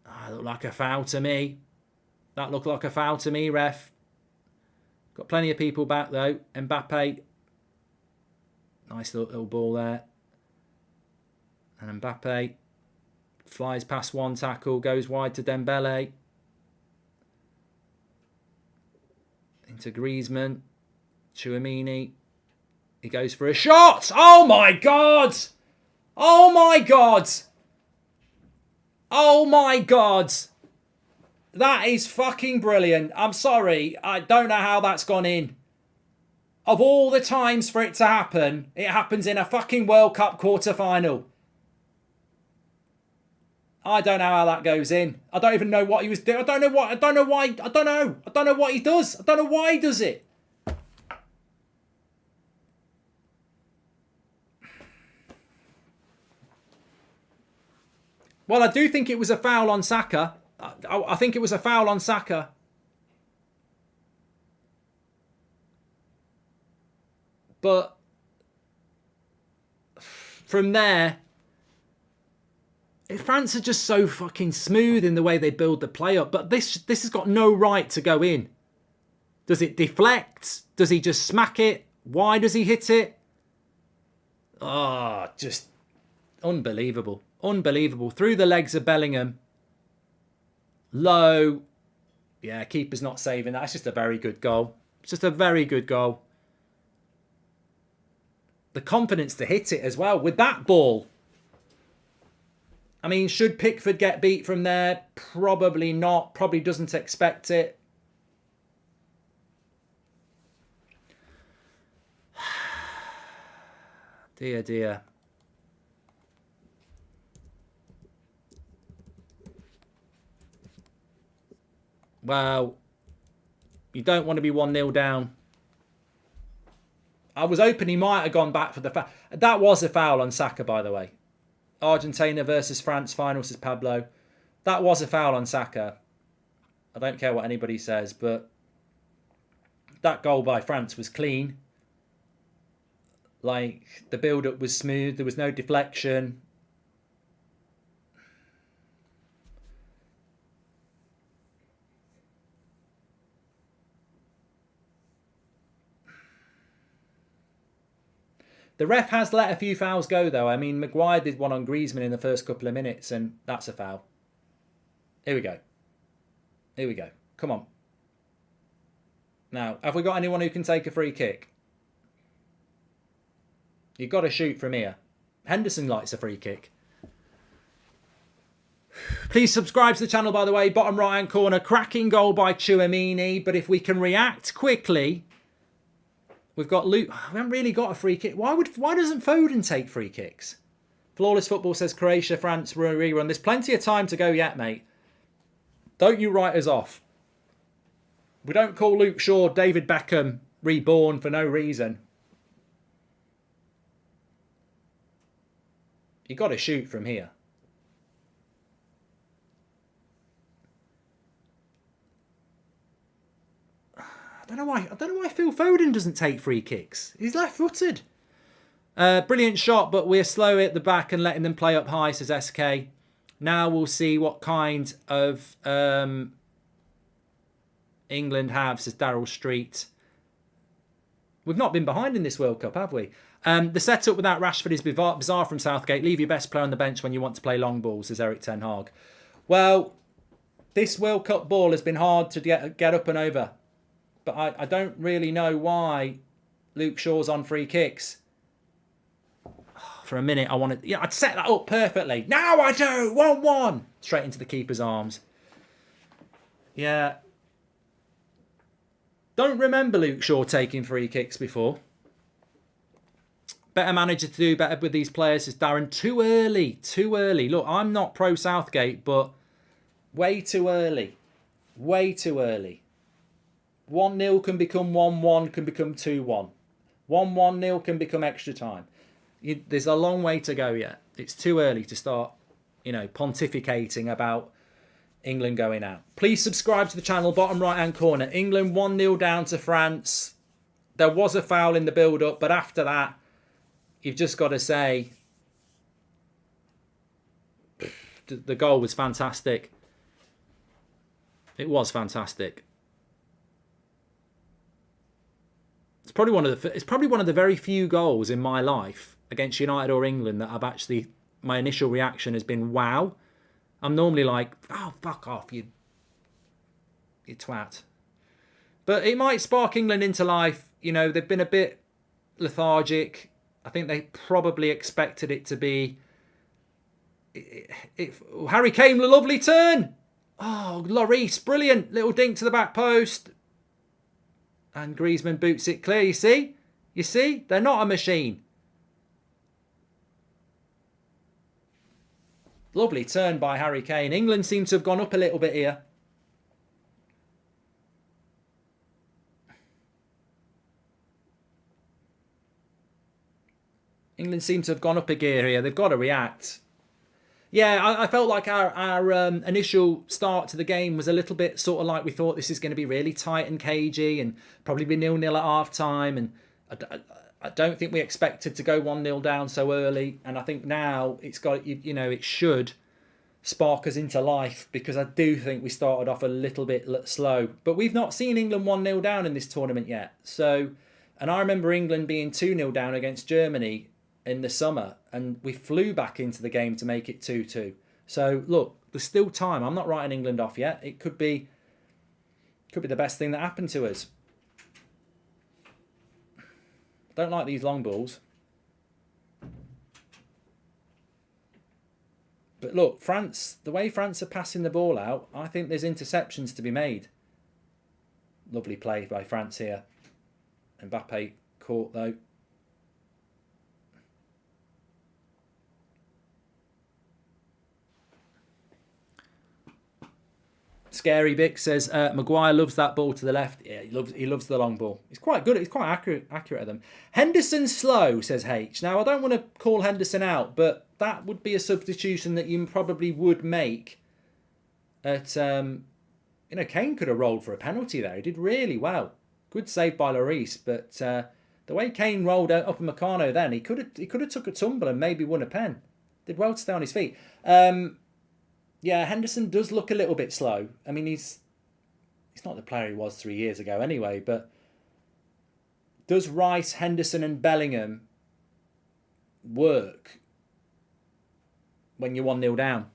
That looked like a foul to me. That looked like a foul to me, ref. Got plenty of people back though. Mbappe. Nice little ball there. And Mbappe flies past one tackle, goes wide to Dembele. Into Griezmann. Tchouaméni. He goes for a shot. Oh my God. Oh my God. Oh my God. That is fucking brilliant. I'm sorry. I don't know how that's gone in. Of all the times for it to happen, it happens in a fucking World Cup quarter-final. I don't know how that goes in. I don't even know what he was doing. I don't know why. I don't know what he does. I don't know why he does it. Well, I do think it was a foul on Saka. I think it was a foul on Saka. But from there, France are just so fucking smooth in the way they build the play up. But this has got no right to go in. Does it deflect? Does he just smack it? Why does he hit it? Oh, just unbelievable. Unbelievable. Through the legs of Bellingham. Low. Yeah, keeper's not saving that. It's just a very good goal. It's just a very good goal. The confidence to hit it as well with that ball. I mean, should Pickford get beat from there? Probably not. Probably doesn't expect it. Dear, dear. Well, you don't want to be 1-0 down. I was hoping he might have gone back for the foul. That was a foul on Saka, by the way. Argentina versus France final, says Pablo. That was a foul on Saka. I don't care what anybody says, but that goal by France was clean. Like, the build-up was smooth. There was no deflection. The ref has let a few fouls go, though. I mean, Maguire did one on Griezmann in the first couple of minutes, and that's a foul. Here we go. Here we go. Come on. Now, have we got anyone who can take a free kick? You've got to shoot from here. Henderson likes a free kick. Please subscribe to the channel, by the way. Bottom right-hand corner. Cracking goal by Tchouaméni. But if we can react quickly... We've got Luke. We haven't really got a free kick. Why doesn't Foden take free kicks? Flawless Football says Croatia, France, rerun. There's plenty of time to go yet, mate. Don't you write us off. We don't call Luke Shaw David Beckham reborn for no reason. You got to shoot from here. I don't know why Phil Foden doesn't take free kicks. He's left-footed. Brilliant shot, but we're slow at the back and letting them play up high, says SK. Now we'll see what kind of England have, says Daryl Street. We've not been behind in this World Cup, have we? The setup without Rashford is bizarre from Southgate. Leave your best player on the bench when you want to play long balls, says Eric Ten Hag. Well, this World Cup ball has been hard to get up and over. But I don't really know why Luke Shaw's on free kicks. For a minute, I wanted... Yeah, I'd set that up perfectly. Now I do! 1-1! Straight into the keeper's arms. Yeah. Don't remember Luke Shaw taking free kicks before. Better manager to do better with these players is Darren. Too early. Too early. Look, I'm not pro Southgate, but way too early. Way too early. 1-0 can become 1-1, can become 2-1. 1-1-0 can become extra time. There's a long way to go yet. It's too early to start, pontificating about England going out. Please subscribe to the channel, bottom right-hand corner. England 1-0 down to France. There was a foul in the build-up, but after that, you've just got to say the goal was fantastic. It was fantastic. It's probably one of the very few goals in my life against United or England that my initial reaction has been wow. I'm normally like, oh, fuck off, you twat. But it might spark England into life. They've been a bit lethargic. I think they probably expected it to be... Harry Kane, a lovely turn. Oh, Lloris, brilliant. Little dink to the back post. And Griezmann boots it clear, you see? You see? They're not a machine. Lovely turn by Harry Kane. England seem to have gone up a little bit here. England seem to have gone up a gear here. They've got to react. Yeah, I felt like our initial start to the game was a little bit sort of like we thought this is going to be really tight and cagey and probably be 0-0 at half-time. And I don't think we expected to go 1-0 down so early. And I think now it's got, it should spark us into life because I do think we started off a little bit slow. But we've not seen England 1-0 down in this tournament yet. So, and I remember England being 2-0 down against Germany in the summer, and we flew back into the game to make it 2-2. So look, there's still time. I'm not writing England off yet. It could be the best thing that happened to us. Don't like these long balls. But look, France, the way France are passing the ball out, I think there's interceptions to be made. Lovely play by France here. Mbappe caught though. Scary Vic says Maguire loves that ball to the left. Yeah, he loves the long ball. He's quite good. He's quite accurate at them. Henderson's slow, says H. Now I don't want to call Henderson out, but that would be a substitution that you probably would make. At Kane could have rolled for a penalty there. He did really well. Good save by Lloris, but the way Kane rolled up in Meccano then, he could have took a tumble and maybe won a pen. Did well to stay on his feet. Yeah, Henderson does look a little bit slow. I mean, he's not the player he was 3 years ago anyway, but does Rice, Henderson and Bellingham work when you're 1-0 down?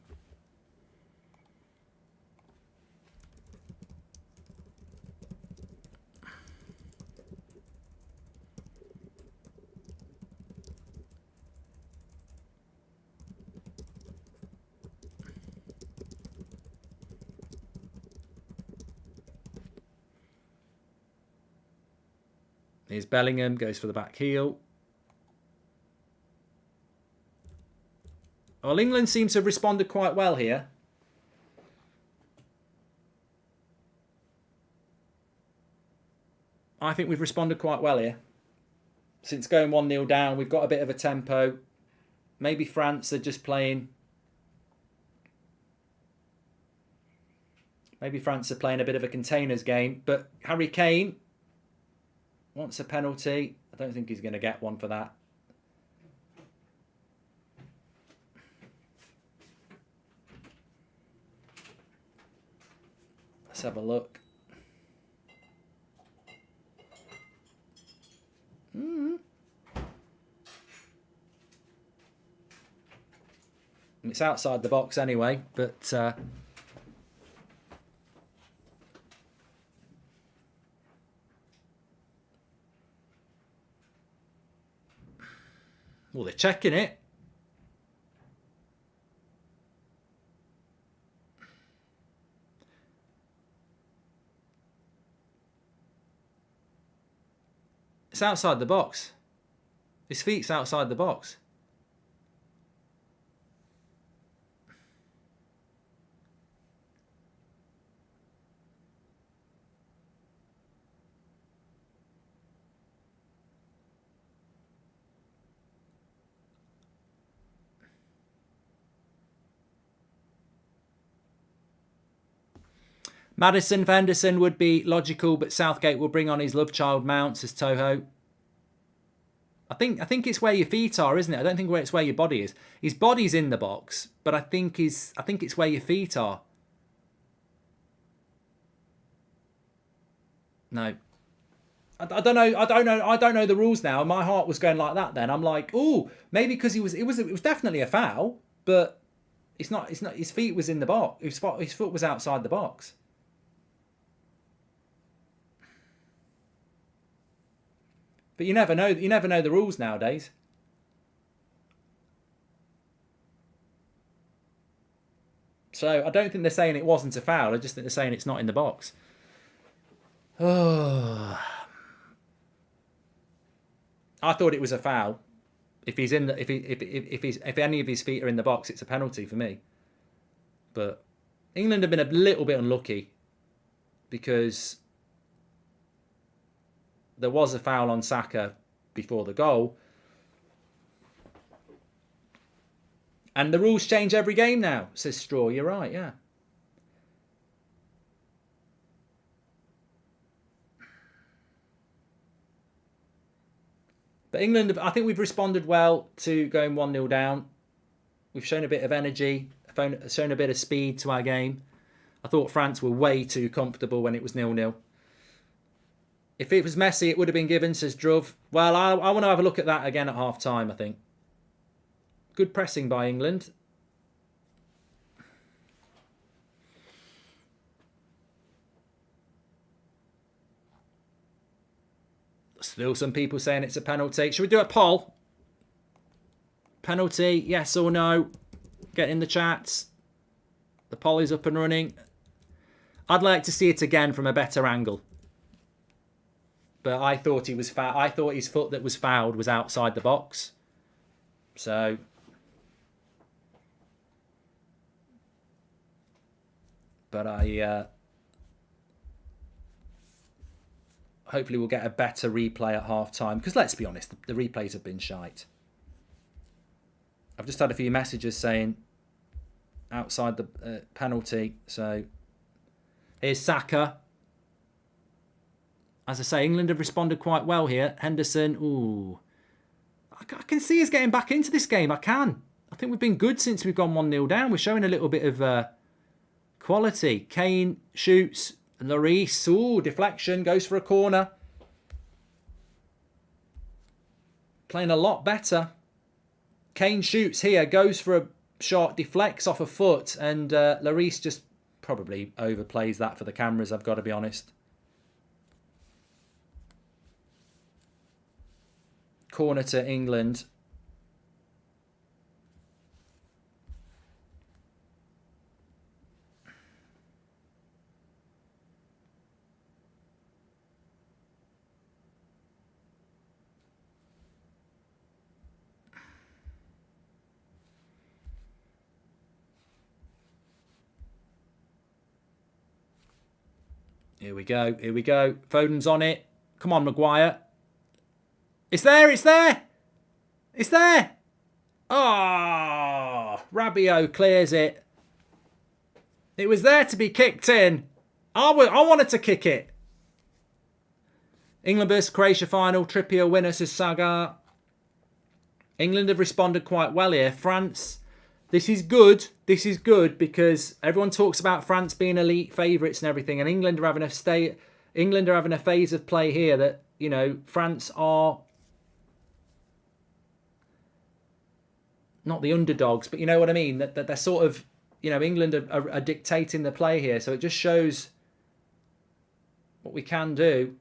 Here's Bellingham, goes for the back heel. Well, England seems to have responded quite well here. I think we've responded quite well here. Since going 1-0 down, we've got a bit of a tempo. Maybe France are just playing... Maybe France are playing a bit of a containers game. But Harry Kane wants a penalty. I don't think he's going to get one for that. Let's have a look. It's outside the box anyway, but... well, they're checking it. It's outside the box. His feet's outside the box. Maddison for Henderson would be logical, but Southgate will bring on his love child Mount, says Toho. I think it's where your feet are, isn't it? I don't think it's where your body is. His body's in the box, but I think it's where your feet are. No. I don't know the rules now. My heart was going like that then. I'm like, oh, maybe because it was definitely a foul, but it's not his feet was in the box. His foot was outside the box. But you never know the rules nowadays. So I don't think they're saying it wasn't a foul. I just think they're saying it's not in the box. Oh. I thought it was a foul. If he's in the, if any of his feet are in the box, it's a penalty for me. But England have been a little bit unlucky because there was a foul on Saka before the goal. And the rules change every game now, says Straw. You're right, yeah. But England, I think we've responded well to going 1-0 down. We've shown a bit of energy, shown a bit of speed to our game. I thought France were way too comfortable when it was 0-0. If it was Messi, it would have been given, says Druv. Well, I want to have a look at that again at half-time, I think. Good pressing by England. Still some people saying it's a penalty. Should we do a poll? Penalty, yes or no? Get in the chats. The poll is up and running. I'd like to see it again from a better angle. But I thought he was I thought his foot that was fouled was outside the box. So but hopefully we'll get a better replay at half-time. Because let's be honest, the replays have been shite. I've just had a few messages saying outside the penalty. So here's Saka. As I say, England have responded quite well here. Henderson, ooh. I can see us getting back into this game. I can. I think we've been good since we've gone 1-0 down. We're showing a little bit of quality. Kane shoots. Lloris, ooh, deflection, goes for a corner. Playing a lot better. Kane shoots here, goes for a shot, deflects off a foot, and Lloris just probably overplays that for the cameras, I've got to be honest. Corner to England. Here we go. Here we go. Foden's on it. Come on, Maguire. It's there. It's there. It's there. Oh, Rabiot clears it. It was there to be kicked in. I wanted to kick it. England versus Croatia final. Trippier winner, says Sagar. England have responded quite well here. France, this is good. This is good because everyone talks about France being elite favourites and everything, and England are having a phase of play here that, you know, France are not the underdogs, but you know what I mean. That they're sort of, England are dictating the play here. So it just shows what we can do.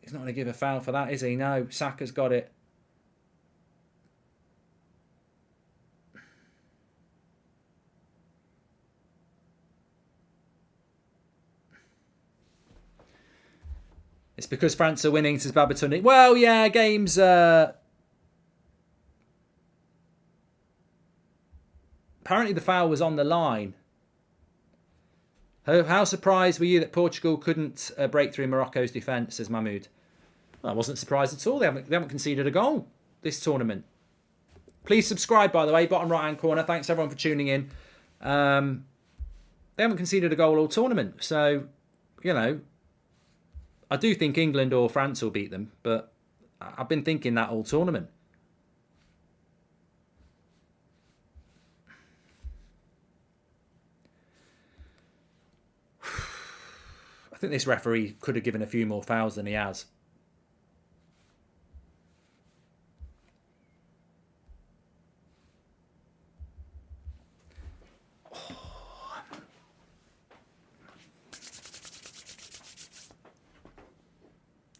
He's not going to give a foul for that, is he? No, Saka's got it. It's because France are winning, says Babatuni. Well, yeah, games... Apparently the foul was on the line. How surprised were you that Portugal couldn't break through Morocco's defence, says Mahmoud. Well, I wasn't surprised at all. They haven't conceded a goal this tournament. Please subscribe, by the way, bottom right-hand corner. Thanks, everyone, for tuning in. They haven't conceded a goal all tournament. So, I do think England or France will beat them, but I've been thinking that all tournament. I think this referee could have given a few more fouls than he has.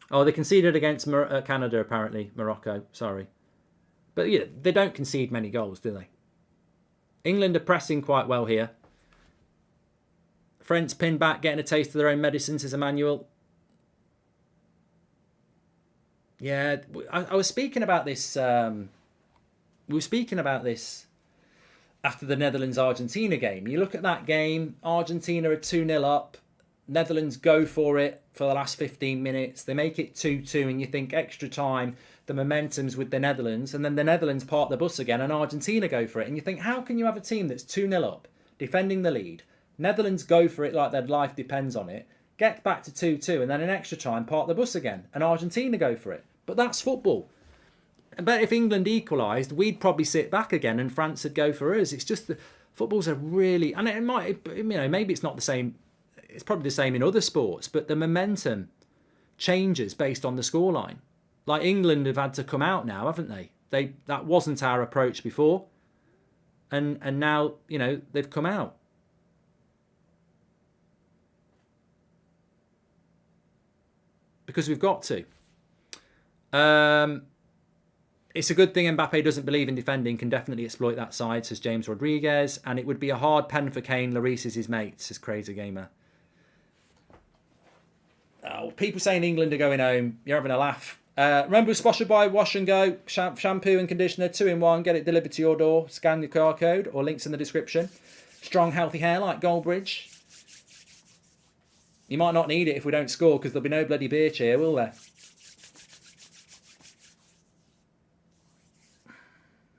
Oh, they conceded against Canada, apparently. Morocco, sorry. But yeah, they don't concede many goals, do they? England are pressing quite well here. France pinned back, getting a taste of their own medicine, says Emmanuel. Yeah, I was speaking about this. We were speaking about this after the Netherlands-Argentina game. You look at that game, Argentina are 2-0 up. Netherlands go for it for the last 15 minutes. They make it 2-2, and you think extra time, the momentum's with the Netherlands, and then the Netherlands park the bus again, and Argentina go for it. And you think, how can you have a team that's 2-0 up, defending the lead? Netherlands go for it like their life depends on it, get back to 2-2, and then in extra time, park the bus again, and Argentina go for it. But that's football. But if England equalised, we'd probably sit back again, and France would go for us. It's just the footballs are really, and it might, maybe it's not the same. It's probably the same in other sports, but the momentum changes based on the scoreline. Like England have had to come out now, haven't they? That wasn't our approach before, and now they've come out. Because we've got to. It's a good thing Mbappe doesn't believe in defending, can definitely exploit that side, says James Rodriguez. And it would be a hard pen for Kane. Lloris is his mate, says Crazy Gamer. Oh, people saying England are going home. You're having a laugh. Remember, sponsored by Wash and Go. Shampoo and conditioner, 2-in-1. Get it delivered to your door. Scan the QR code or links in the description. Strong, healthy hair like Goldbridge. You might not need it if we don't score, because there'll be no bloody beer cheer, will there?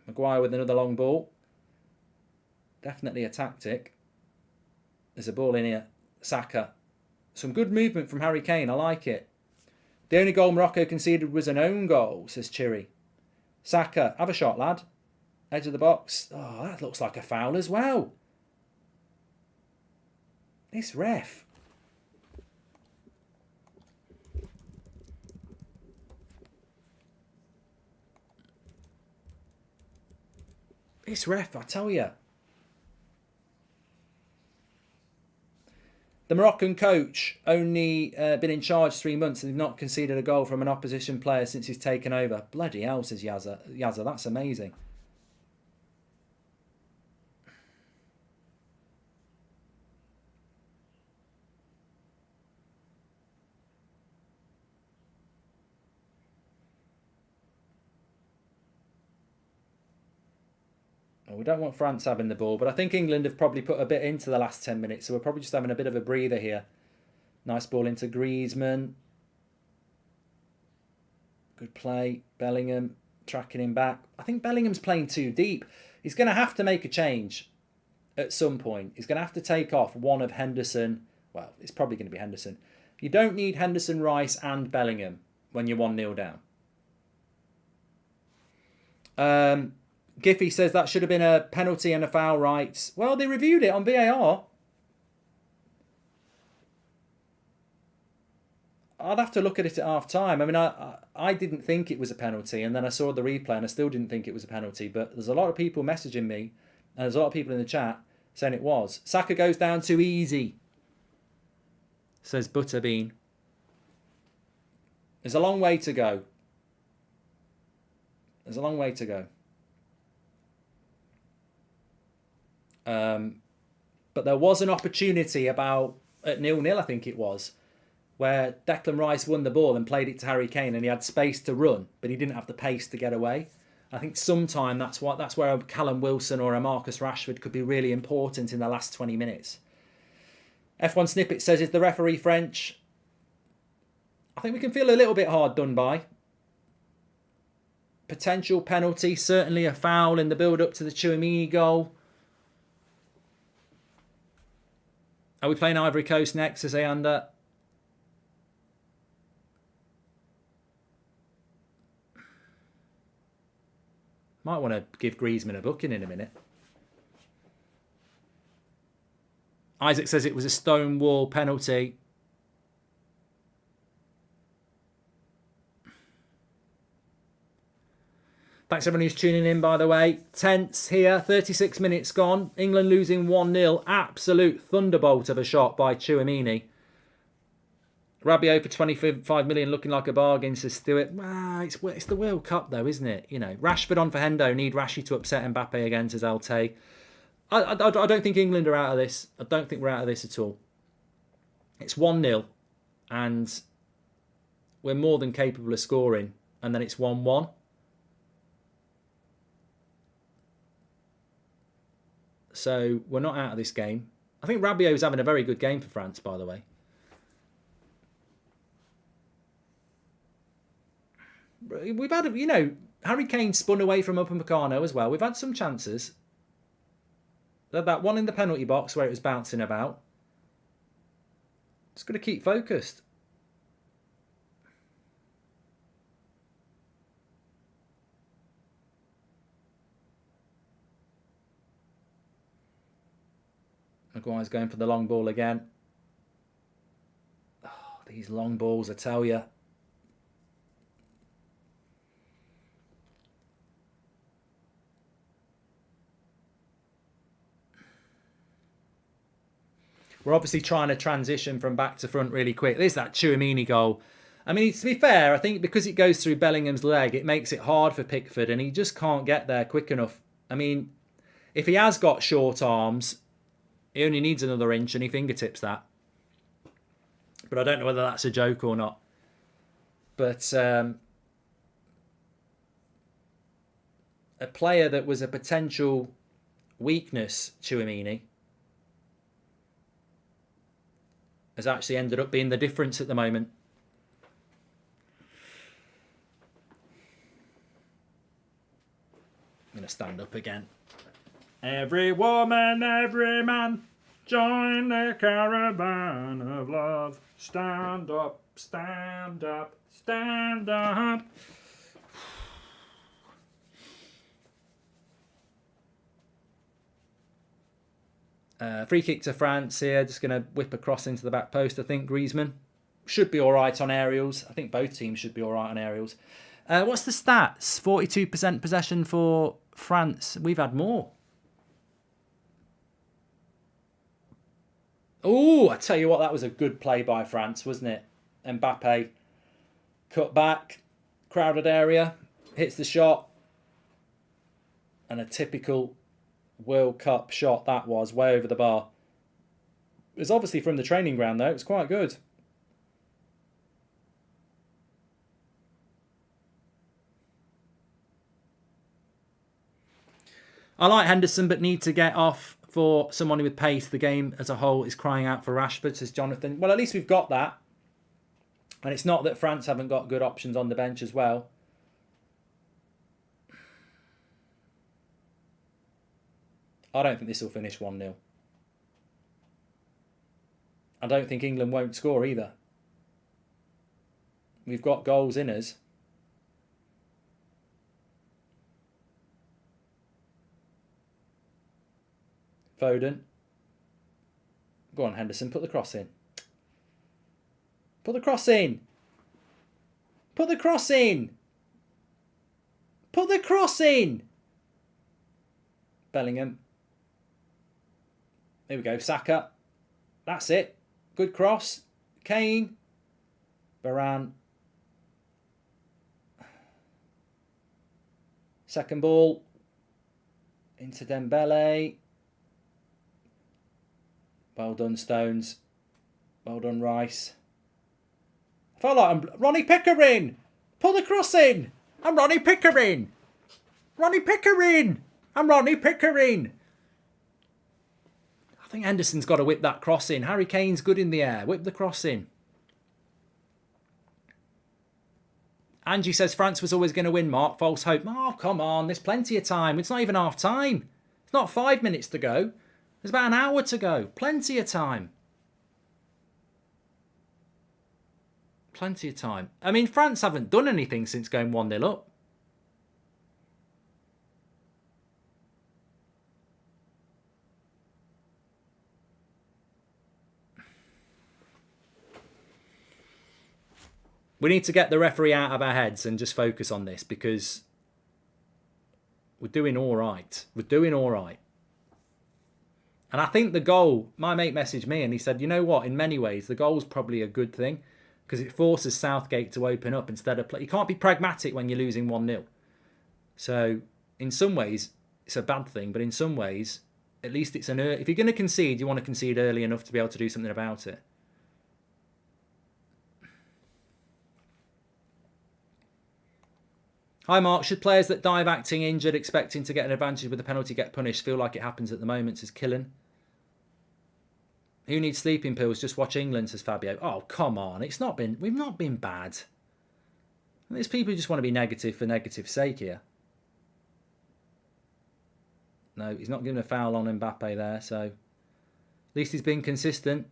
Maguire with another long ball. Definitely a tactic. There's a ball in here. Saka. Some good movement from Harry Kane. I like it. The only goal Morocco conceded was an own goal, says Chiri. Saka. Have a shot, lad. Edge of the box. Oh, that looks like a foul as well. This ref. This ref, I tell you. The Moroccan coach only been in charge 3 months and they've not conceded a goal from an opposition player since he's taken over. Bloody hell, says Yazza. That's amazing. We don't want France having the ball, but I think England have probably put a bit into the last 10 minutes, so we're probably just having a bit of a breather here. Nice ball into Griezmann. Good play. Bellingham tracking him back. I think Bellingham's playing too deep. He's going to have to make a change at some point. He's going to have to take off one of Henderson. Well, it's probably going to be Henderson. You don't need Henderson, Rice and Bellingham when you're 1-0 down. Giffy says that should have been a penalty and a foul, right? Well, they reviewed it on VAR. I'd have to look at it at half time. I mean, I didn't think it was a penalty, and then I saw the replay and I still didn't think it was a penalty. But there's a lot of people messaging me, and there's a lot of people in the chat saying it was. Saka goes down too easy, says Butterbean. There's a long way to go. There's a long way to go. But there was an opportunity about at 0-0, I think it was, where Declan Rice won the ball and played it to Harry Kane, and he had space to run, but he didn't have the pace to get away. I think sometime that's where a Callum Wilson or a Marcus Rashford could be really important in the last 20 minutes. F1 Snippet says, is the referee French? I think we can feel a little bit hard done by. Potential penalty, certainly a foul in the build-up to the Tchouaméni goal. Are we playing Ivory Coast next, says Ayanda? Might want to give Griezmann a booking in a minute. Isaac says it was a Stonewall penalty. Thanks everyone who's tuning in, by the way. Tense here, 36 minutes gone. England losing 1-0. Absolute thunderbolt of a shot by Tchouaméni. Rabiot for 25 million looking like a bargain, says Stuart. It's the World Cup though, isn't it? You know, Rashford on for Hendo. Need Rashi to upset Mbappe again, says Alte. I don't think England are out of this. I don't think we're out of this at all. It's 1-0 and we're more than capable of scoring. And then it's 1-1. So we're not out of this game. I think Rabiot's having a very good game for France, by the way. We've had, Harry Kane spun away from Upamecano as well. We've had some chances. That one in the penalty box where it was bouncing about. Just got to keep focused. Maguire's going for the long ball again. Oh, these long balls, I tell you. We're obviously trying to transition from back to front really quick. There's that Tchouaméni goal. I mean, to be fair, I think because it goes through Bellingham's leg, it makes it hard for Pickford, and he just can't get there quick enough. I mean, if he has got short arms, he only needs another inch and he fingertips that. But I don't know whether that's a joke or not. But a player that was a potential weakness, Tchouaméni, has actually ended up being the difference at the moment. I'm going to stand up again. Every woman, every man, join the caravan of love. Stand up, stand up, stand up. Free kick to France here. Just going to whip across into the back post. I think Griezmann should be all right on aerials. I think both teams should be all right on aerials. What's the stats? 42% possession for France. We've had more. Oh, I tell you what, that was a good play by France, wasn't it? Mbappe cut back, crowded area, hits the shot, and a typical World Cup shot that was, way over the bar. It was obviously from the training ground though, it was quite good. I like Henderson but need to get off for someone with pace. The game as a whole is crying out for Rashford, says Jonathan. Well, at least we've got that. And it's not that France haven't got good options on the bench as well. I don't think this will finish 1-0. I don't think England won't score either. We've got goals in us. Foden. Go on, Henderson, put the cross in. Put the cross in. Put the cross in. Put the cross in. Bellingham. There we go. Saka. That's it. Good cross. Kane. Varane. Second ball. Into Dembele. Well done, Stones. Well done, Rice. I felt like I'm Ronnie Pickering. Pull the cross in. I'm Ronnie Pickering. Ronnie Pickering. I'm Ronnie Pickering. I think Henderson's got to whip that cross in. Harry Kane's good in the air. Whip the cross in. Angie says France was always going to win, Mark. False hope. Oh, come on. There's plenty of time. It's not even half time. It's not 5 minutes to go. There's about an hour to go. Plenty of time. Plenty of time. I mean, France haven't done anything since going 1-0 up. We need to get the referee out of our heads and just focus on this because we're doing all right. We're doing all right. And I think the goal, my mate messaged me and he said, you know what, in many ways, the goal's probably a good thing because it forces Southgate to open up instead of play. You can't be pragmatic when you're losing 1-0. So in some ways, it's a bad thing. But in some ways, at least it's if you're going to concede, you want to concede early enough to be able to do something about it. Hi Mark, should players that dive acting injured expecting to get an advantage with a penalty get punished? Feel like it happens at the moment, says Killen. Who needs sleeping pills? Just watch England, says Fabio. Oh, come on. We've not been bad. There's people who just want to be negative for negative's sake here. No, he's not giving a foul on Mbappe there, so at least he's been consistent.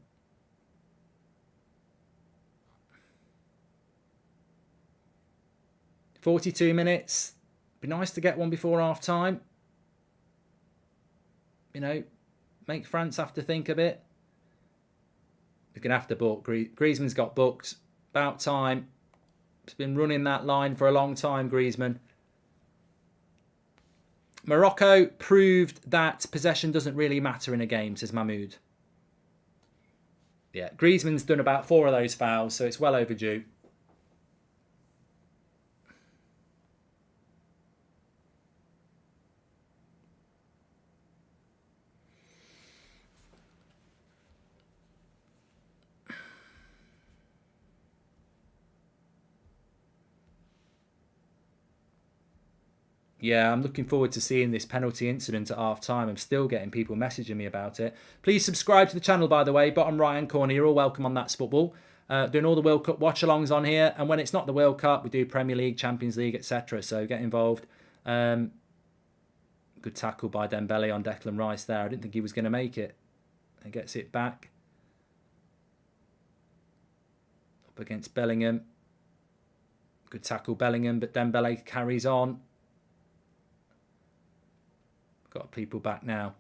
"42 minutes. Be nice to get one before half time. You know, make France have to think a bit. We're going to have to book. Griezmann's got booked. About time. He's been running that line for a long time, Griezmann. Morocco proved that possession doesn't really matter in a game, says Mahmoud. Yeah, Griezmann's done about 4 of those fouls, so it's well overdue. Yeah, I'm looking forward to seeing this penalty incident at half-time. I'm still getting people messaging me about it. Please subscribe to the channel, by the way. Bottom right-hand corner, you're all welcome on That's Football. Doing all the World Cup watch-alongs on here. And when it's not the World Cup, we do Premier League, Champions League, etc. So get involved. Good tackle by Dembele on Declan Rice there. I didn't think he was going to make it. He gets it back. Up against Bellingham. Good tackle, Bellingham, but Dembele carries on. Got people back now.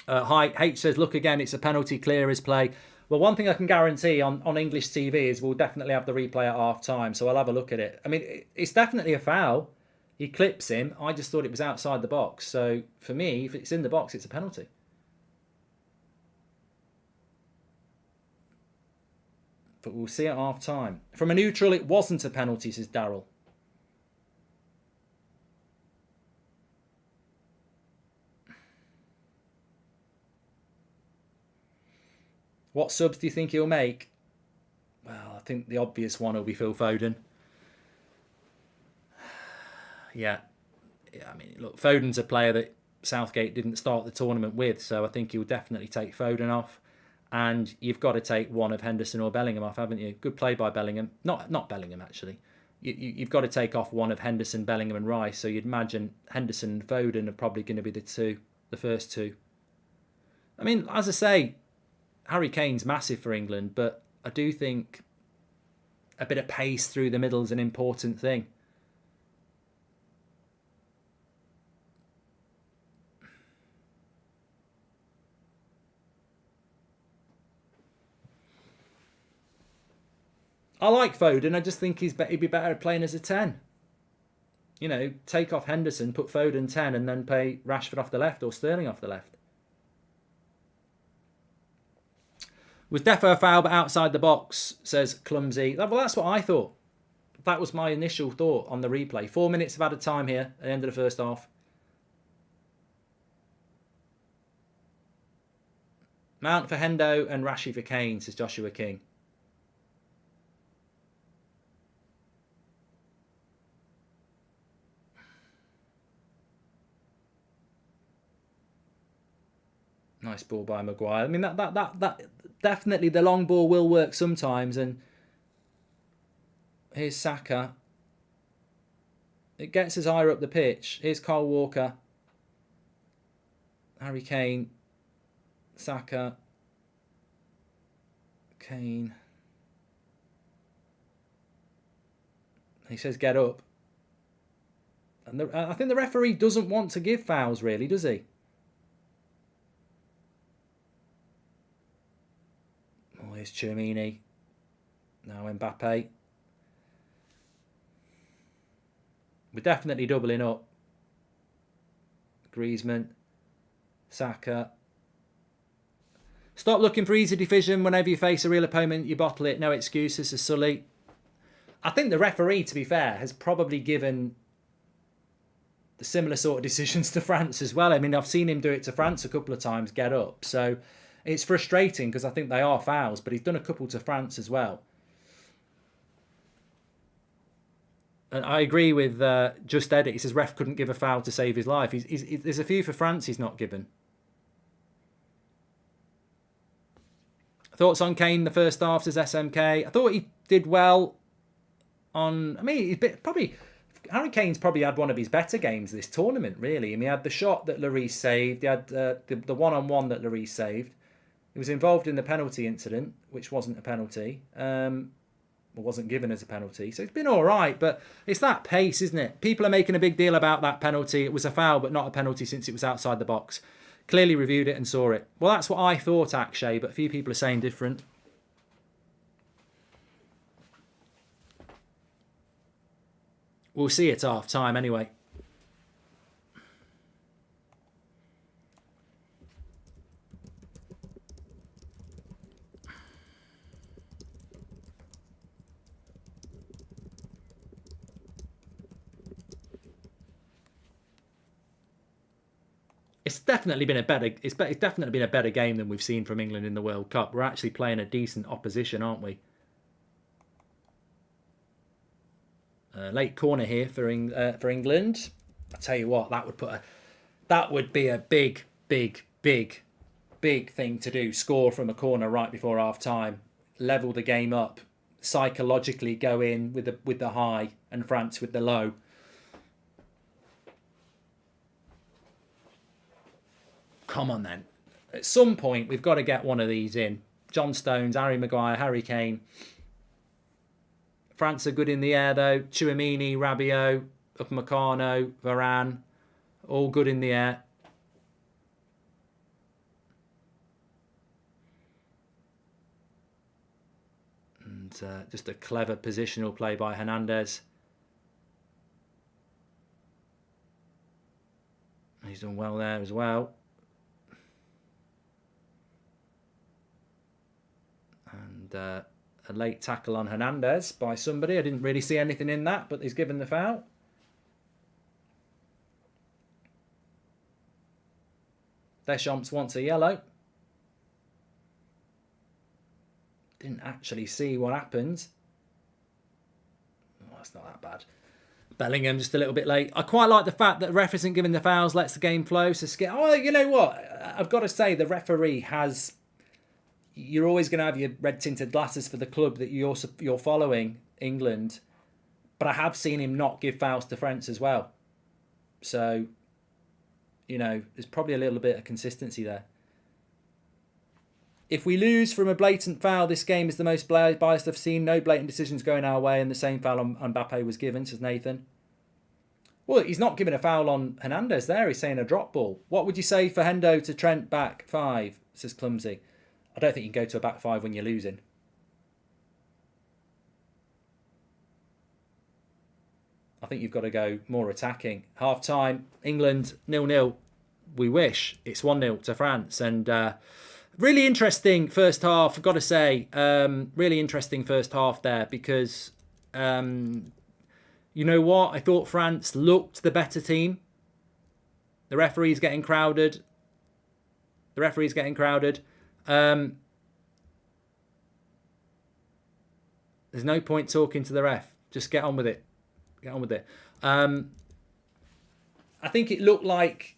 Hi, H says, look again, it's a penalty, clear as play. Well, one thing I can guarantee on English TV is we'll definitely have the replay at half time, so I'll have a look at it. I mean, it's definitely a foul. He clips him. I just thought it was outside the box. So for me, if it's in the box, it's a penalty. But we'll see at half time. From a neutral, it wasn't a penalty, says Daryl. What subs do you think he'll make? Well, I think the obvious one will be Phil Foden. Yeah, I mean, look, Foden's a player that Southgate didn't start the tournament with, so I think he'll definitely take Foden off. And you've got to take one of Henderson or Bellingham off, haven't you? Good play by Bellingham. Not Bellingham, actually. You've got to take off one of Henderson, Bellingham and Rice, so you'd imagine Henderson and Foden are probably going to be the first two. I mean, as I say, Harry Kane's massive for England, but I do think a bit of pace through the middle is an important thing. I like Foden. I just think he'd be better playing as a 10. You know, take off Henderson, put Foden 10, and then play Rashford off the left or Sterling off the left. Was defo a foul, but outside the box, says Clumsy. Well, that's what I thought. That was my initial thought on the replay. 4 minutes of added time here at the end of the first half. Mount for Hendo and Rashi for Kane, says Joshua King. Nice ball by Maguire. I mean, that definitely the long ball will work sometimes. And here's Saka. It gets us higher up the pitch. Here's Kyle Walker. Harry Kane. Saka. Kane. He says get up. And I think the referee doesn't want to give fouls, really, does he? Oh, here's Tchouaméni. Now Mbappe. We're definitely doubling up. Griezmann. Saka. Stop looking for easy division. Whenever you face a real opponent, you bottle it. No excuses, says Sully. I think the referee, to be fair, has probably given the similar sort of decisions to France as well. I mean, I've seen him do it to France a couple of times, get up. So it's frustrating because I think they are fouls, but he's done a couple to France as well. And I agree with Just Edit. He says ref couldn't give a foul to save his life. There's a few for France he's not given. Thoughts on Kane the first half, says SMK. I thought he did well on... I mean, Harry Kane's probably had one of his better games this tournament, really. I mean, he had the shot that Lloris saved. He had the one-on-one that Lloris saved. He was involved in the penalty incident, which wasn't a penalty. Wasn't given as a penalty. So it's been all right, but it's that pace, isn't it? People are making a big deal about that penalty. It was a foul, but not a penalty since it was outside the box. Clearly reviewed it and saw it. Well, that's what I thought, Akshay, but a few people are saying different. We'll see at half time anyway. It's definitely been a better game than we've seen from England in the World Cup. We're actually playing a decent opposition, aren't we? Late corner here for England. I tell you what, that would be a big thing to do. Score from a corner right before half time, level the game up, psychologically go in with the high and France with the low. Come on then. At some point, we've got to get one of these in. John Stones, Harry Maguire, Harry Kane. France are good in the air, though. Tchouaméni, Rabiot, Upamecano, Varane. All good in the air. And just a clever positional play by Hernandez. He's done well there as well. And a late tackle on Hernandez by somebody. I didn't really see anything in that, but he's given the foul. Deschamps wants a yellow. Didn't actually see what happened. Oh, that's not that bad. Bellingham just a little bit late. I quite like the fact that the ref isn't giving the fouls, lets the game flow. So, you know what? I've got to say the referee has... You're always going to have your red-tinted glasses for the club that you're following, England. But I have seen him not give fouls to France as well. So, you know, there's probably a little bit of consistency there. If we lose from a blatant foul, this game is the most biased I've seen. No blatant decisions going our way, and the same foul on Mbappe was given, says Nathan. Well, he's not giving a foul on Hernandez there. He's saying a drop ball. What would you say for Hendo to Trent back 5, says Clumsy. I don't think you can go to a back 5 when you're losing. think you've got to go more attacking. Half time, England 0-0. We wish it's 1-0 to France. And really interesting first half, I've got to say. Really interesting first half there because, you know what? I thought France looked the better team. The referee's getting crowded. There's no point talking to the ref. Just get on with it. I think it looked like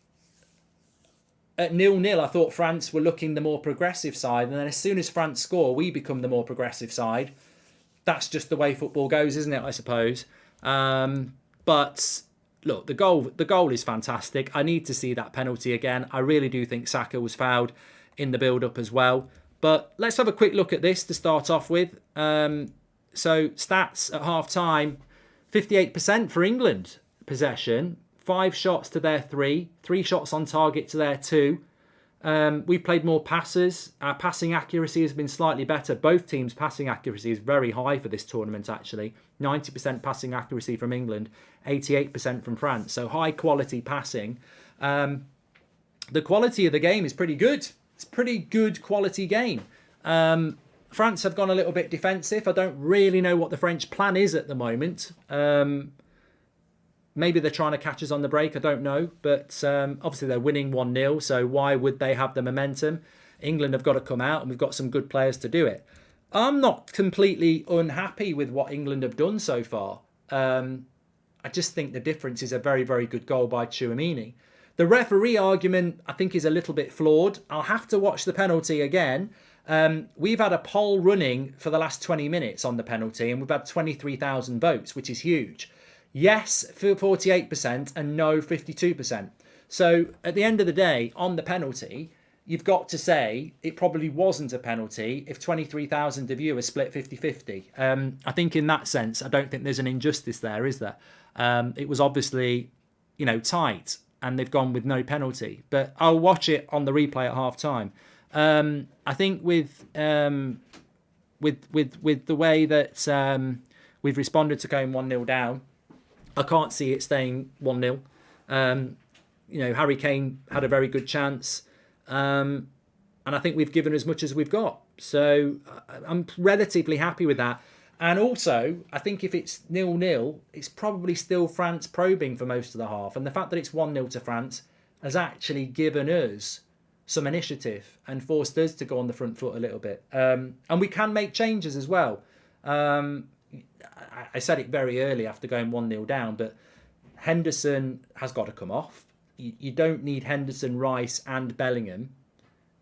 at 0-0, I thought France were looking the more progressive side. And then as soon as France score, we become the more progressive side. That's just the way football goes, isn't it, I suppose? But look, the goal is fantastic. I need to see that penalty again. I really do think Saka was fouled in the build-up as well. But let's have a quick look at this to start off with. So stats at half-time, 58% for England possession, 5 shots to their 3 shots on target to their 2. We've played more passes. Our passing accuracy has been slightly better. Both teams' passing accuracy is very high for this tournament, actually. 90% passing accuracy from England, 88% from France. So high quality passing. The quality of the game is pretty good. It's a pretty good quality game. France have gone a little bit defensive. I don't really know what the French plan is at the moment. Maybe they're trying to catch us on the break. I don't know. But obviously they're winning 1-0. So why would they have the momentum? England have got to come out and we've got some good players to do it. I'm not completely unhappy with what England have done so far. I just think the difference is a very, very good goal by Tchouaméni. The referee argument, I think, is a little bit flawed. I'll have to watch the penalty again. We've had a poll running for the last 20 minutes on the penalty and we've had 23,000 votes, which is huge. Yes, 48% and no, 52%. So at the end of the day, on the penalty, you've got to say it probably wasn't a penalty if 23,000 of you are split 50-50. I think in that sense, I don't think there's an injustice there, is there? It was obviously, tight and they've gone with no penalty. But I'll watch it on the replay at half time. I think with the way that we've responded to going 1-0 down, I can't see it staying 1-0. Harry Kane had a very good chance. And I think we've given as much as we've got. So I'm relatively happy with that. And also, I think if it's 0-0, it's probably still France probing for most of the half. And the fact that it's 1-0 to France has actually given us some initiative and forced us to go on the front foot a little bit. And we can make changes as well. I said it very early after going 1-0 down, but Henderson has got to come off. You don't need Henderson, Rice and Bellingham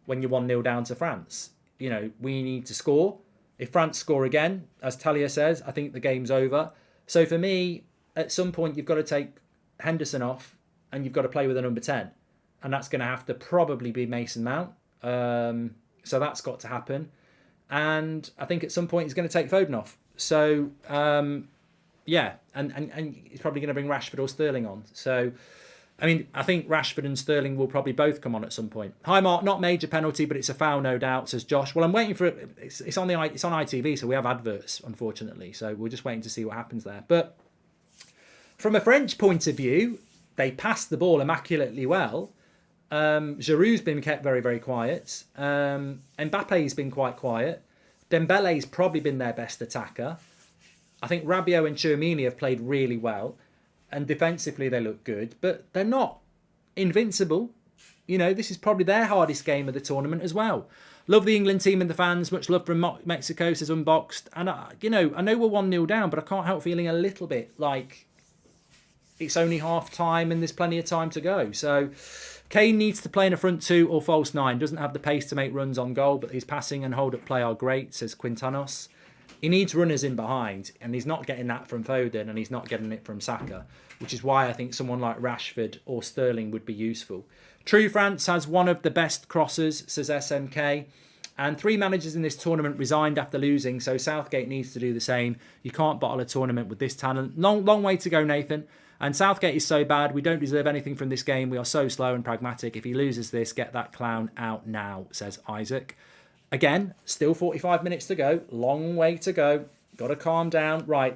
when you're 1-0 down to France. We need to score. If France score again, as Talia says, I think the game's over. So for me, at some point, you've got to take Henderson off and you've got to play with a number 10. And that's going to have to probably be Mason Mount. So that's got to happen. And I think at some point he's going to take Foden off. So, and he's probably going to bring Rashford or Sterling on. So, I think Rashford and Sterling will probably both come on at some point. Hi, Mark. Not major penalty, but it's a foul, no doubt, says Josh. Well, I'm waiting for it. It's on ITV, so we have adverts, unfortunately. So we're just waiting to see what happens there. But from a French point of view, they passed the ball immaculately well. Giroud's been kept very, very quiet. Mbappe's been quite quiet. Dembele's probably been their best attacker. I think Rabiot and Tchouaméni have played really well. And defensively they look good. But they're not invincible. This is probably their hardest game of the tournament as well. Love the England team and the fans. Much love from Mexico, says Unboxed. And, I know we're 1-0 down, but I can't help feeling a little bit like it's only half time and there's plenty of time to go. So Kane needs to play in a front 2 or false 9. Doesn't have the pace to make runs on goal, but his passing and hold-up play are great, says Quintanos. He needs runners in behind, and he's not getting that from Foden, and he's not getting it from Saka, which is why I think someone like Rashford or Sterling would be useful. True France has one of the best crossers, says SMK. And 3 managers in this tournament resigned after losing, so Southgate needs to do the same. You can't bottle a tournament with this talent. Long way to go, Nathan. And Southgate is so bad. We don't deserve anything from this game. We are so slow and pragmatic. If he loses this, get that clown out now, says Isaac. Again, still 45 minutes to go. Long way to go. Got to calm down. Right,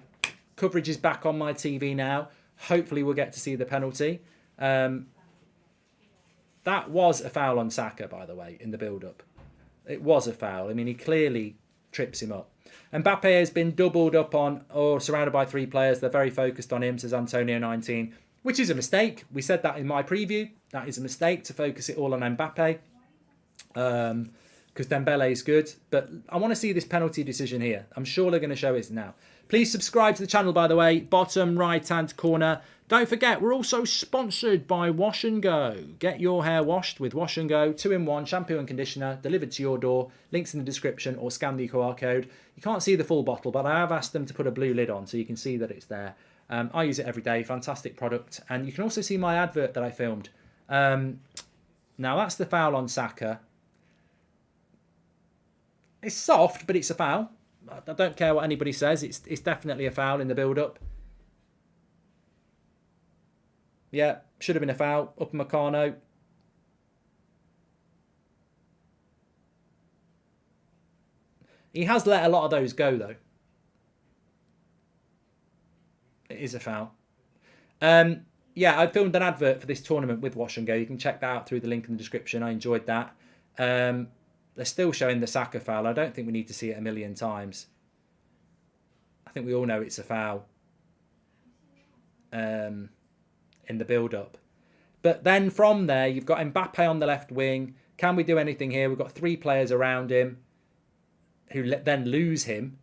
coverage is back on my TV now. Hopefully we'll get to see the penalty. That was a foul on Saka, by the way, in the build-up. It was a foul. I mean, he clearly trips him up. Mbappe has been doubled up on or surrounded by 3 players. They're very focused on him, says Antonio19, which is a mistake. We said that in my preview. That is a mistake to focus it all on Mbappe. Because Dembele is good. But I want to see this penalty decision here. I'm sure they're going to show it now. Please subscribe to the channel, by the way. Bottom right-hand corner. Don't forget, we're also sponsored by Wash and Go. Get your hair washed with Wash and Go. 2-in-1 shampoo and conditioner delivered to your door. Links in the description or scan the QR code. You can't see the full bottle, but I have asked them to put a blue lid on so you can see that it's there. I use it every day. Fantastic product. And you can also see my advert that I filmed. Now, that's the foul on Saka. It's soft, but it's a foul. I don't care what anybody says. It's definitely a foul in the build-up. Yeah, should have been a foul. Upamecano. He has let a lot of those go, though. It is a foul. Yeah, I filmed an advert for this tournament with Wash and Go. You can check that out through the link in the description. I enjoyed that. They're still showing the Saka foul. I don't think we need to see it a million times. I think we all know it's a foul. In the build-up. But then from there, you've got Mbappe on the left wing. Can we do anything here? We've got 3 players around him who then lose him.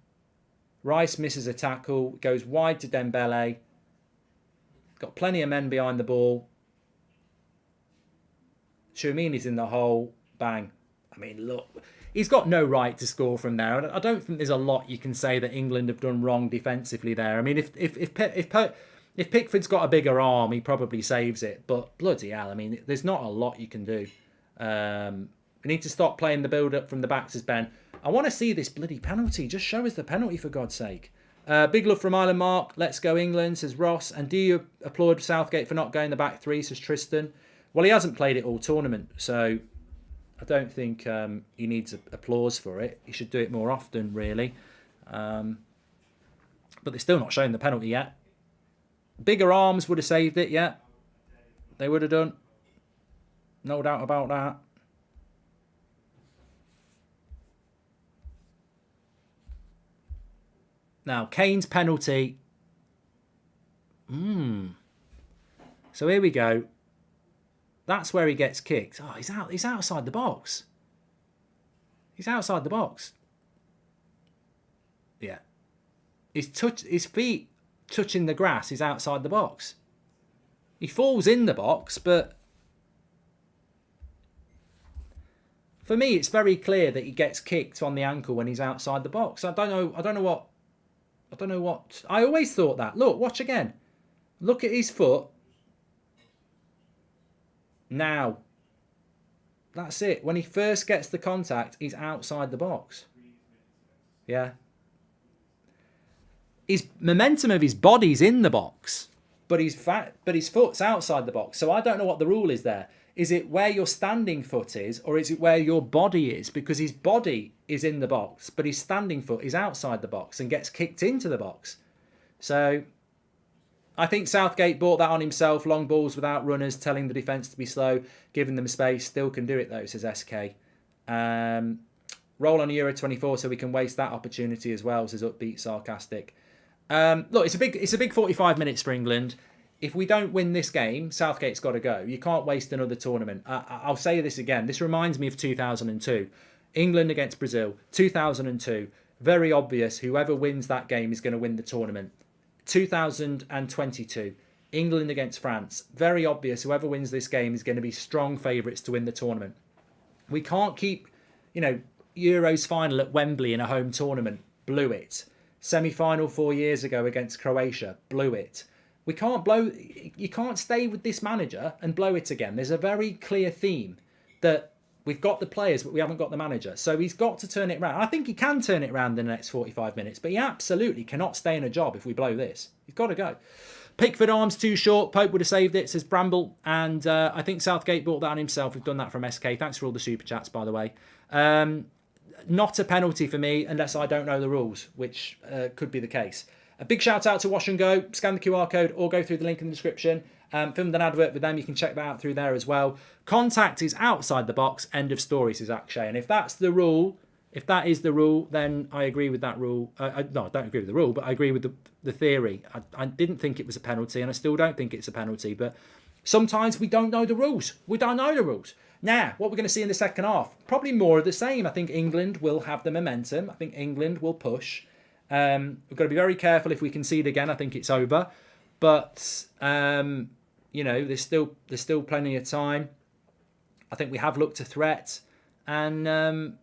Rice misses a tackle, goes wide to Dembele. Got plenty of men behind the ball. Tchouameni's in the hole. Bang. I mean, look, he's got no right to score from there. I don't think there's a lot you can say that England have done wrong defensively there. I mean, if Pickford's got a bigger arm, he probably saves it. But bloody hell, I mean, there's not a lot you can do. We need to stop playing the build-up from the back, says Ben. I want to see this bloody penalty. Just show us the penalty, for God's sake. Big love from Island Mark. Let's go England, says Ross. And do you applaud Southgate for not going the back 3, says Tristan. Well, he hasn't played it all tournament, so I don't think he needs applause for it. He should do it more often, really. But they're still not showing the penalty yet. Bigger arms would have saved it, yeah. They would have done. No doubt about that. Now, Kane's penalty. So here we go. That's where he gets kicked. Oh, he's outside the box. He's outside the box. Yeah. His feet touching the grass is outside the box. He falls in the box, but for me, it's very clear that he gets kicked on the ankle when he's outside the box. I don't know what. I always thought that. Look, watch again. Look at his foot. Now. That's it. When he first gets the contact, he's outside the box. Yeah. His momentum of his body's in the box, but his foot's outside the box. So I don't know what the rule is there. Is it where your standing foot is, or is it where your body is? Because his body is in the box, but his standing foot is outside the box and gets kicked into the box. So I think Southgate brought that on himself. Long balls without runners, telling the defence to be slow, giving them space. Still can do it though, says SK. Roll on Euro 24 so we can waste that opportunity as well, says Upbeat Sarcastic. Look, it's a big 45 minutes for England. If we don't win this game, Southgate's got to go. You can't waste another tournament. I'll say this again. This reminds me of 2002. England against Brazil, 2002. Very obvious. Whoever wins that game is going to win the tournament. 2022. England against France. Very obvious. Whoever wins this game is going to be strong favourites to win the tournament. We can't keep, Euros final at Wembley in a home tournament. Blew it. Semi-final 4 years ago against Croatia. Blew it. You can't stay with this manager and blow it again. There's a very clear theme that we've got the players, but we haven't got the manager. So he's got to turn it around. I think he can turn it around in the next 45 minutes, but he absolutely cannot stay in a job if we blow this. He's got to go. Pickford arms too short. Pope would have saved it, says Bramble. And I think Southgate brought that on himself. We've done that from SK. Thanks for all the super chats, by the way. Not a penalty for me unless I don't know the rules, which could be the case. A big shout out to Wash and Go. Scan the QR code or go through the link in the description. Filmed an advert with them. You can check that out through there as well. Contact is outside the box. End of story, says Akshay. And if that's the rule, if that is the rule, then I agree with that rule. No, I don't agree with the rule, but I agree with the theory. I didn't think it was a penalty, and I still don't think it's a penalty. But sometimes we don't know the rules. We don't know the rules. Now, what we're going to see in the second half, probably more of the same. I think England will have the momentum. I think England will push. We've got to be very careful. If we concede again, I think it's over. But you know, there's still plenty of time. I think we have looked a threat, and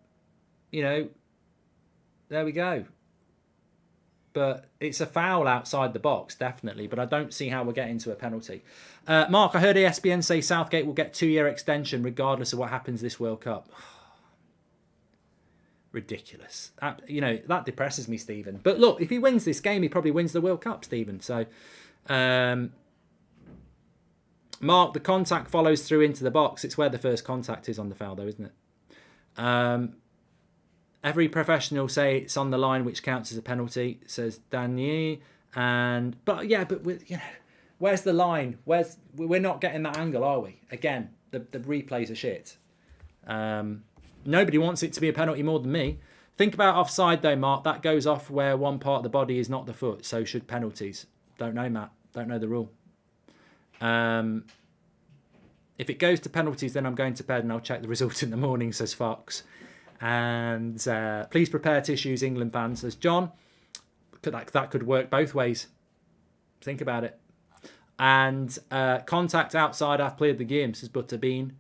you know, there we go. But it's a foul outside the box, definitely. But I don't see how we're getting to a penalty. Mark, I heard ESPN say Southgate will get 2-year extension regardless of what happens this World Cup. Ridiculous. You know, that depresses me, Stephen. But look, if he wins this game, he probably wins the World Cup, Stephen. So, Mark, the contact follows through into the box. It's where the first contact is on the foul, though, isn't it? Every professional say it's on the line, which counts as a penalty, says Danier. But you know, where's the line? We're not getting that angle, are we? Again, the replays are shit. Nobody wants it to be a penalty more than me. Think about offside though, Mark. That goes off where one part of the body is not the foot. So should penalties? Don't know, Matt. Don't know the rule. If it goes to penalties, then I'm going to bed and I'll check the result in the morning, says Fox. And please prepare tissues, England fans, says John. That could work both ways. Think about it. And contact outside, I've played the game, says Butterbean.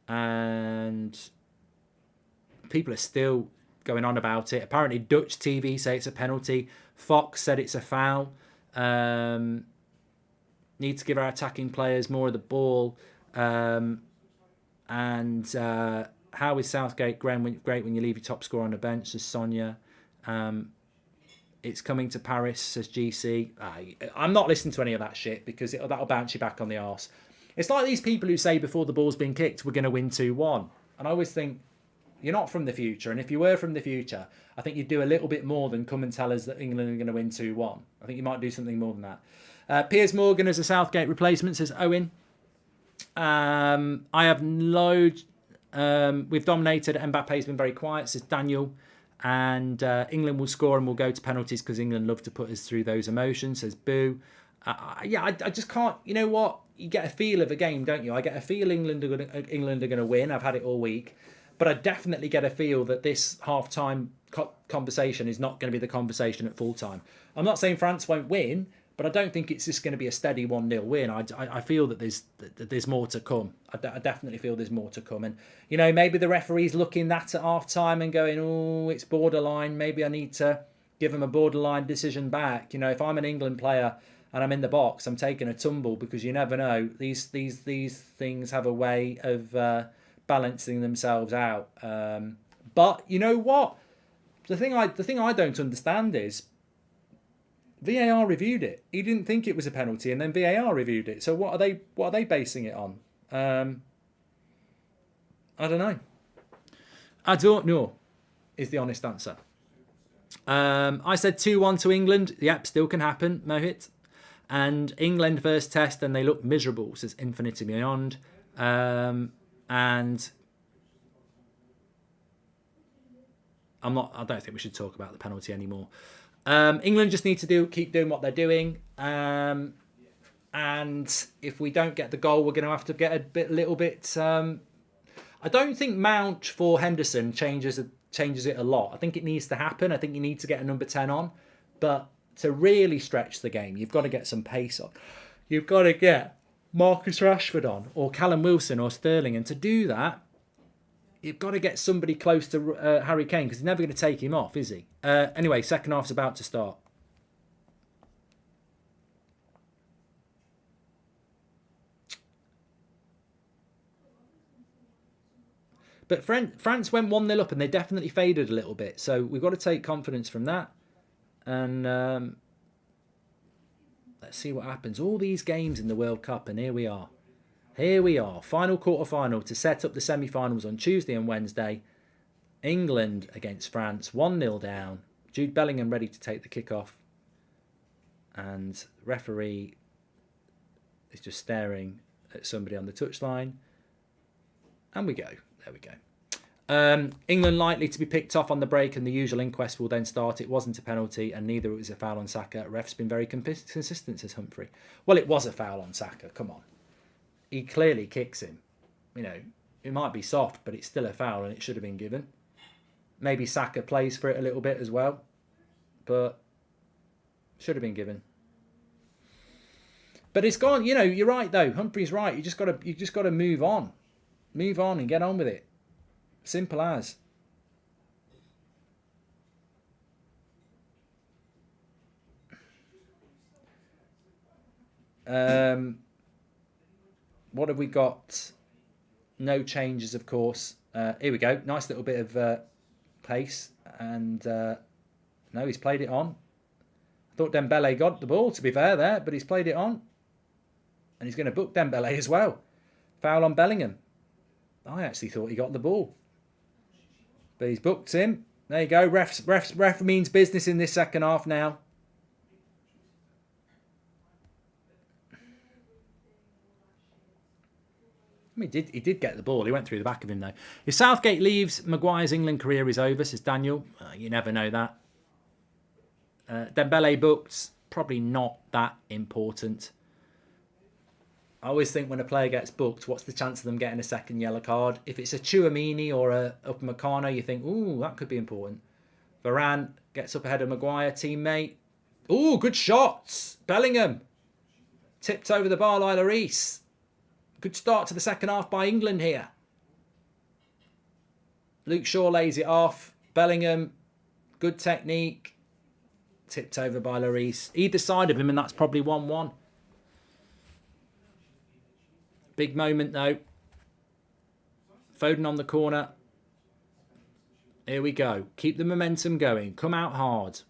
And people are still going on about it. Apparently Dutch TV say it's a penalty. Fox said it's a foul. Need to give our attacking players more of the ball. How is Southgate great when you leave your top scorer on the bench, says Sonia. It's coming to Paris, says GC. I'm not listening to any of that shit because that'll bounce you back on the arse. It's like these people who say before the ball's been kicked, we're going to win 2-1. And I always think, you're not from the future. And if you were from the future, I think you'd do a little bit more than come and tell us that England are going to win 2-1. I think you might do something more than that. Piers Morgan as a Southgate replacement, says Owen. I have loads. We've dominated. Mbappe's been very quiet, says Daniel. And England will score and we'll go to penalties because England love to put us through those emotions, says Boo. I just can't. You know what? You get a feel of a game, don't you? I get a feel England are going to win. I've had it all week. But I definitely get a feel that this half-time conversation is not going to be the conversation at full-time. I'm not saying France won't win, but I don't think it's just going to be a steady 1-0 win. I feel that there's more to come. I definitely feel there's more to come. And, you know, maybe the referee's looking at half-time and going, oh, it's borderline. Maybe I need to give them a borderline decision back. You know, if I'm an England player and I'm in the box, I'm taking a tumble because you never know. These things have a way of balancing themselves out. But you know what? The thing I don't understand is VAR reviewed it. He didn't think it was a penalty, and then VAR reviewed it. So what are they basing it on? I don't know. I don't know is the honest answer. I said 2-1 to England. Yep, still can happen, Mohit. And England first test, and they look miserable, says Infinity Beyond. And I don't think we should talk about the penalty anymore. England just need to keep doing what they're doing. And if we don't get the goal, we're going to have to get a little bit. I don't think Mount for Henderson changes it a lot. I think it needs to happen. I think you need to get a number 10 on, but to really stretch the game, you've got to get some pace on. You've got to get Marcus Rashford on, or Callum Wilson, or Sterling, and to do that, you've got to get somebody close to Harry Kane because he's never going to take him off, is he? Anyway, second half's about to start. But France went 1-0 up and they definitely faded a little bit. So we've got to take confidence from that. And let's see what happens. All these games in the World Cup, and here we are. Here we are. Final quarter-final to set up the semi-finals on Tuesday and Wednesday. England against France, 1-0 down. Jude Bellingham ready to take the kick-off. And referee is just staring at somebody on the touchline. And we go. There we go. England likely to be picked off on the break, and the usual inquest will then start. It wasn't a penalty, and neither was a foul on Saka. Ref's been very consistent, says Humphrey. Well, it was a foul on Saka. Come on. He clearly kicks him. You know, it might be soft, but it's still a foul, and it should have been given. Maybe Saka plays for it a little bit as well, but should have been given. But it's gone. You know, you're right though. Humphrey's right. You just got to move on and get on with it. Simple as. What have we got? No changes, of course. Here we go. Nice little bit of pace, and no, he's played it on. I thought Dembele got the ball, to be fair there, but he's played it on. And he's going to book Dembele as well. Foul on Bellingham. I actually thought he got the ball. But he's booked him. There you go. Ref means business in this second half now. I mean, he did get the ball. He went through the back of him, though. If Southgate leaves, Maguire's England career is over, says Daniel. You never know that. Dembele booked. Probably not that important. I always think when a player gets booked, what's the chance of them getting a second yellow card? If it's a Tchouaméni or a Upamecano, you think, ooh, that could be important. Varane gets up ahead of Maguire, teammate. Ooh, good shots. Bellingham. Tipped over the bar like Lloris. Good start to the second half by England here. Luke Shaw lays it off. Bellingham, good technique. Tipped over by Lloris. Either side of him, and that's probably 1-1. Big moment, though. Foden on the corner. Here we go. Keep the momentum going. Come out hard.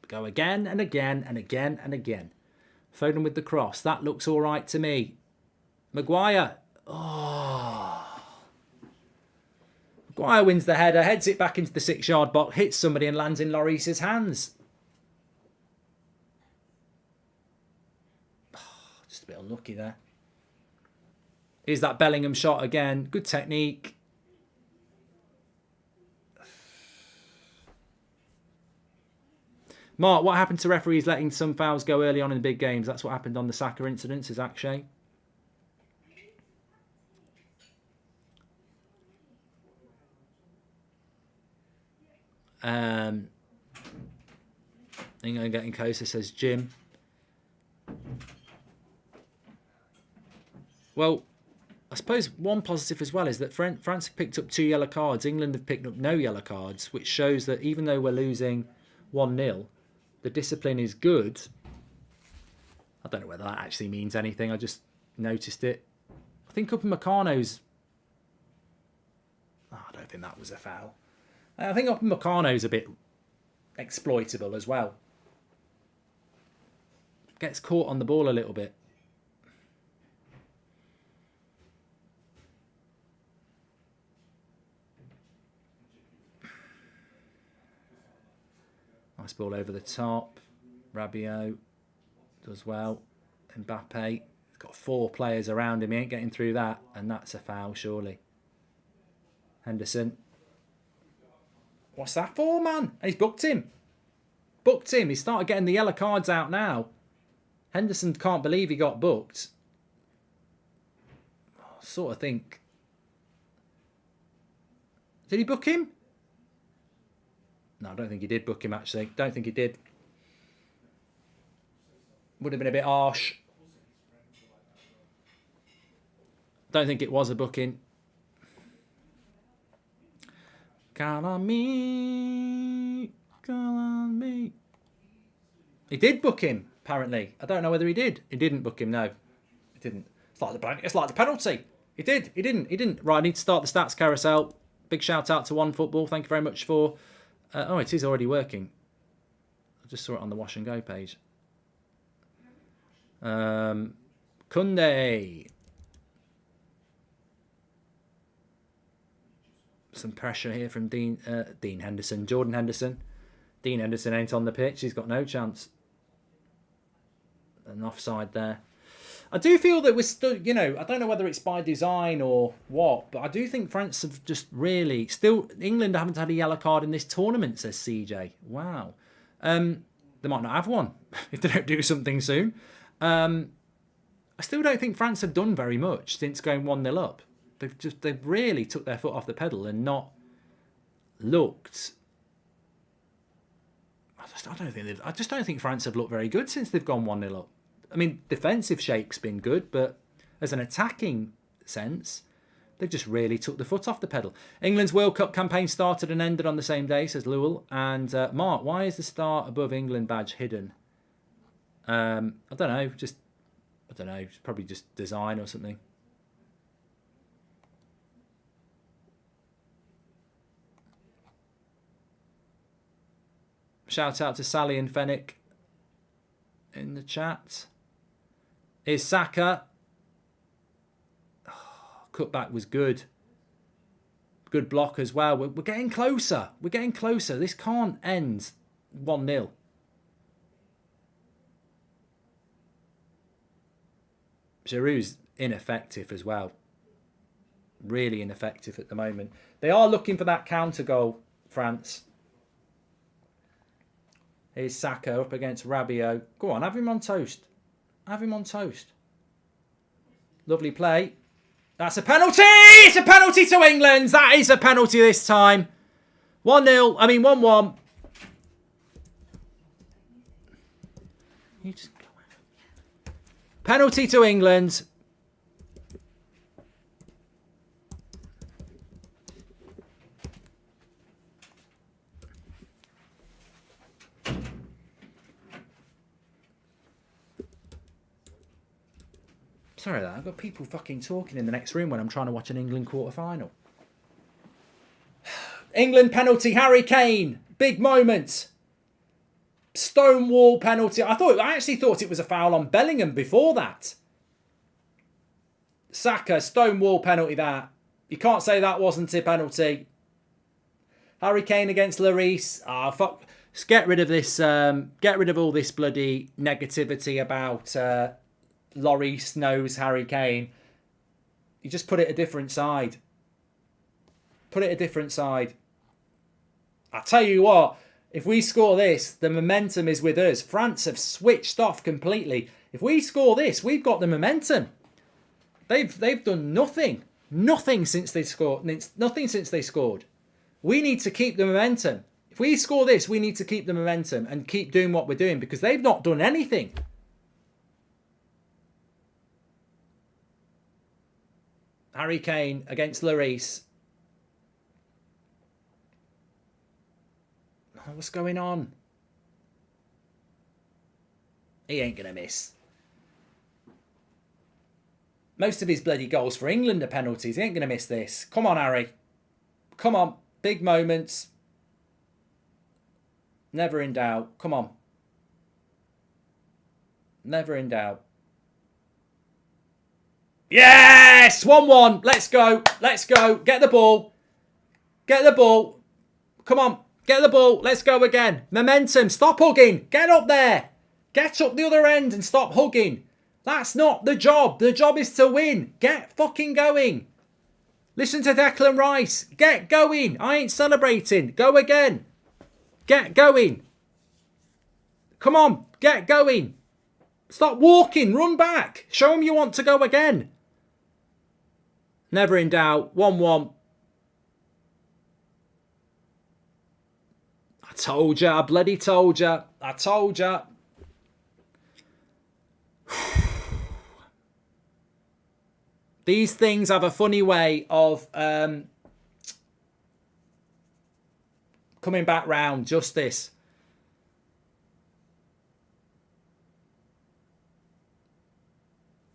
Go again and again and again and again. Foden with the cross. That looks all right to me. Maguire. Oh. Maguire wins the header. Heads it back into the 6-yard box. Hits somebody and lands in Lloris's hands. Just a bit unlucky there. Here's that Bellingham shot again. Good technique. Mark, what happened to referees letting some fouls go early on in big games? That's what happened on the Saka incident, says Akshay. I think I'm getting closer, says Jim. Well, I suppose one positive as well is that France have picked up 2 yellow cards. England have picked up no yellow cards, which shows that even though we're losing 1-0, the discipline is good. I don't know whether that actually means anything. I just noticed it. I think Upamecano's... I don't think that was a foul. I think Upamecano's a bit exploitable as well. Gets caught on the ball a little bit. Nice ball over the top. Rabiot does well. Mbappe. He's got 4 players around him. He ain't getting through that. And that's a foul, surely. Henderson. What's that for, man? And he's booked him. Booked him. He's started getting the yellow cards out now. Henderson can't believe he got booked. I sort of think... Did he book him? No, I don't think he did book him, actually. Don't think he did. Would have been a bit harsh. Don't think it was a booking. Call on me. Call on me. He did book him, apparently. I don't know whether he did. He didn't book him, no. He didn't. It's like the penalty. He did. He didn't. Right, I need to start the stats carousel. Big shout out to OneFootball. Thank you very much for... oh, it is already working. I just saw it on the Wash and Go page. Kunde. Some pressure here from Dean Henderson. Jordan Henderson. Dean Henderson ain't on the pitch. He's got no chance. An offside there. I do feel that we're still, you know, I don't know whether it's by design or what, but I do think France have just really, still, England haven't had a yellow card in this tournament, says CJ. They might not have one if they don't do something soon. I still don't think France have done very much since going 1-0 up. They've really took their foot off the pedal and not looked. I just don't think France have looked very good since they've gone 1-0 up. I mean, defensive shape's been good, but as an attacking sense, they've just really took the foot off the pedal. England's World Cup campaign started and ended on the same day, says Lewell. And Mark, why is the star above England badge hidden? I don't know. It's probably just design or something. Shout out to Sally and Fennick in the chat. Here's Saka. Cutback was good. Good block as well. We're getting closer. We're getting closer. This can't end 1-0. Giroud's ineffective as well. Really ineffective at the moment. They are looking for that counter goal, France. Here's Saka up against Rabiot. Go on, have him on toast. Have him on toast. Lovely play. That's a penalty! It's a penalty to England. That is a penalty this time. 1-0. I mean, 1-1. You just go out. Penalty to England. Sorry that I've got people fucking talking in the next room when I'm trying to watch an England quarter-final. England penalty, Harry Kane. Big moment. Stonewall penalty. I actually thought it was a foul on Bellingham before that. Saka, Stonewall penalty that. You can't say that wasn't a penalty. Harry Kane against Lloris. Fuck. Just get rid of this. Get rid of all this bloody negativity about Lloris knows Harry Kane. You just put it a different side. Put it a different side. I tell you what, if we score this, the momentum is with us. France have switched off completely. If we score this, we've got the momentum. They've done nothing. Nothing since they scored. Nothing since they scored. We need to keep the momentum. If we score this, we need to keep the momentum and keep doing what we're doing because they've not done anything. Harry Kane against Lloris. Oh, what's going on? He ain't going to miss. Most of his bloody goals for England are penalties. He ain't going to miss this. Come on, Harry. Come on. Big moments. Never in doubt. Come on. Never in doubt. Yes! 1-1. Let's go. Let's go. Get the ball. Get the ball. Come on. Get the ball. Let's go again. Momentum. Stop hugging. Get up there. Get up the other end and stop hugging. That's not the job. The job is to win. Get fucking going. Listen to Declan Rice. Get going. I ain't celebrating. Go again. Get going. Come on. Get going. Stop walking. Run back. Show them you want to go again. Never in doubt. 1-1. I told you. I bloody told you. I told you. These things have a funny way of coming back round. Justice.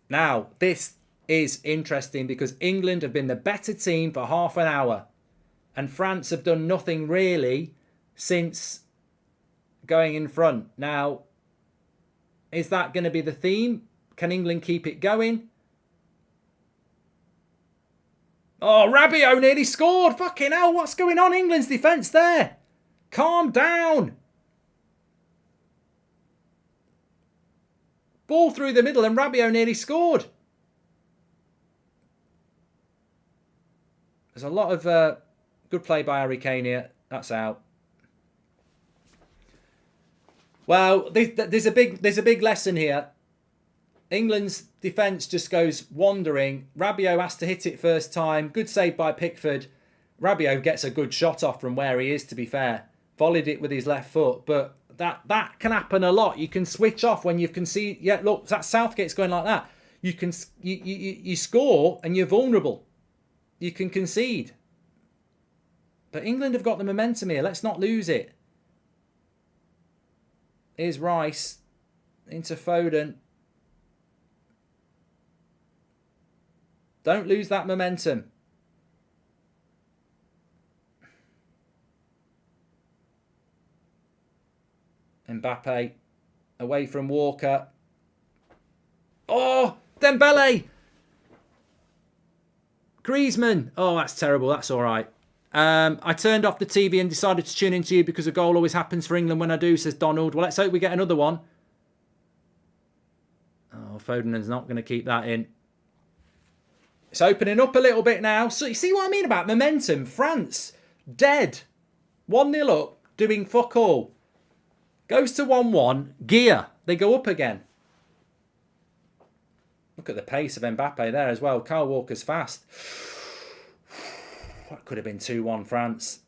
Now, this is interesting because England have been the better team for half an hour. And France have done nothing really since going in front. Now, is that going to be the theme? Can England keep it going? Oh, Rabiot nearly scored. Fucking hell, what's going on? England's defence there. Calm down. Ball through the middle and Rabiot nearly scored. There's a lot of good play by Harry Kane here. That's out. Well, there's a big lesson here. England's defence just goes wandering. Rabiot has to hit it first time. Good save by Pickford. Rabiot gets a good shot off from where he is, to be fair. Volleyed it with his left foot. But that can happen a lot. You can switch off when you can see... Yeah, look, that Southgate's going like that. You score and you're vulnerable. You can concede. But England have got the momentum here. Let's not lose it. Here's Rice into Foden. Don't lose that momentum. Mbappe away from Walker. Oh, Dembele. Griezmann. Oh, that's terrible. That's all right. I turned off the TV and decided to tune into you because a goal always happens for England when I do, says Donald. Well, let's hope we get another one. Oh, Foden's not going to keep that in. It's opening up a little bit now. So you see what I mean about momentum? France, dead. 1-0 up, doing fuck all. Goes to 1-1, gear. They go up again. Look at the pace of Mbappe there as well. Kyle Walker's fast. That could have been 2-1 France.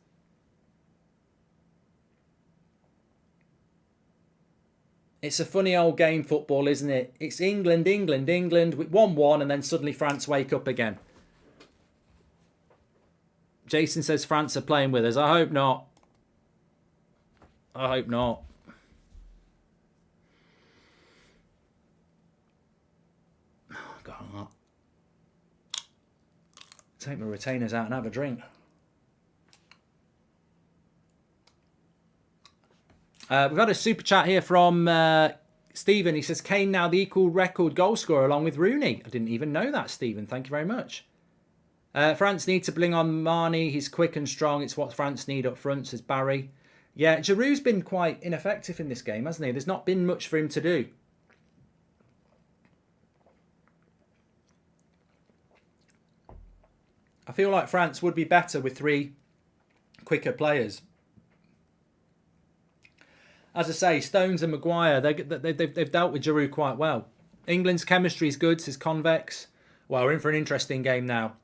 It's a funny old game, football, isn't it? It's England, England, England with 1-1 and then suddenly France wake up again. Jason says France are playing with us. I hope not. I hope not. Oh, God. Take my retainers out and have a drink. We've had a super chat here from Stephen. He says, Kane now the equal record goal scorer along with Rooney. I didn't even know that, Stephen. Thank you very much. France need to bring on Marnie. He's quick and strong. It's what France need up front, says Barry. Yeah, Giroud's been quite ineffective in this game, hasn't he? There's not been much for him to do. I feel like France would be better with 3 quicker players. As I say, Stones and Maguire, they've dealt with Giroud quite well. England's chemistry is good, says Convex. Well, we're in for an interesting game now.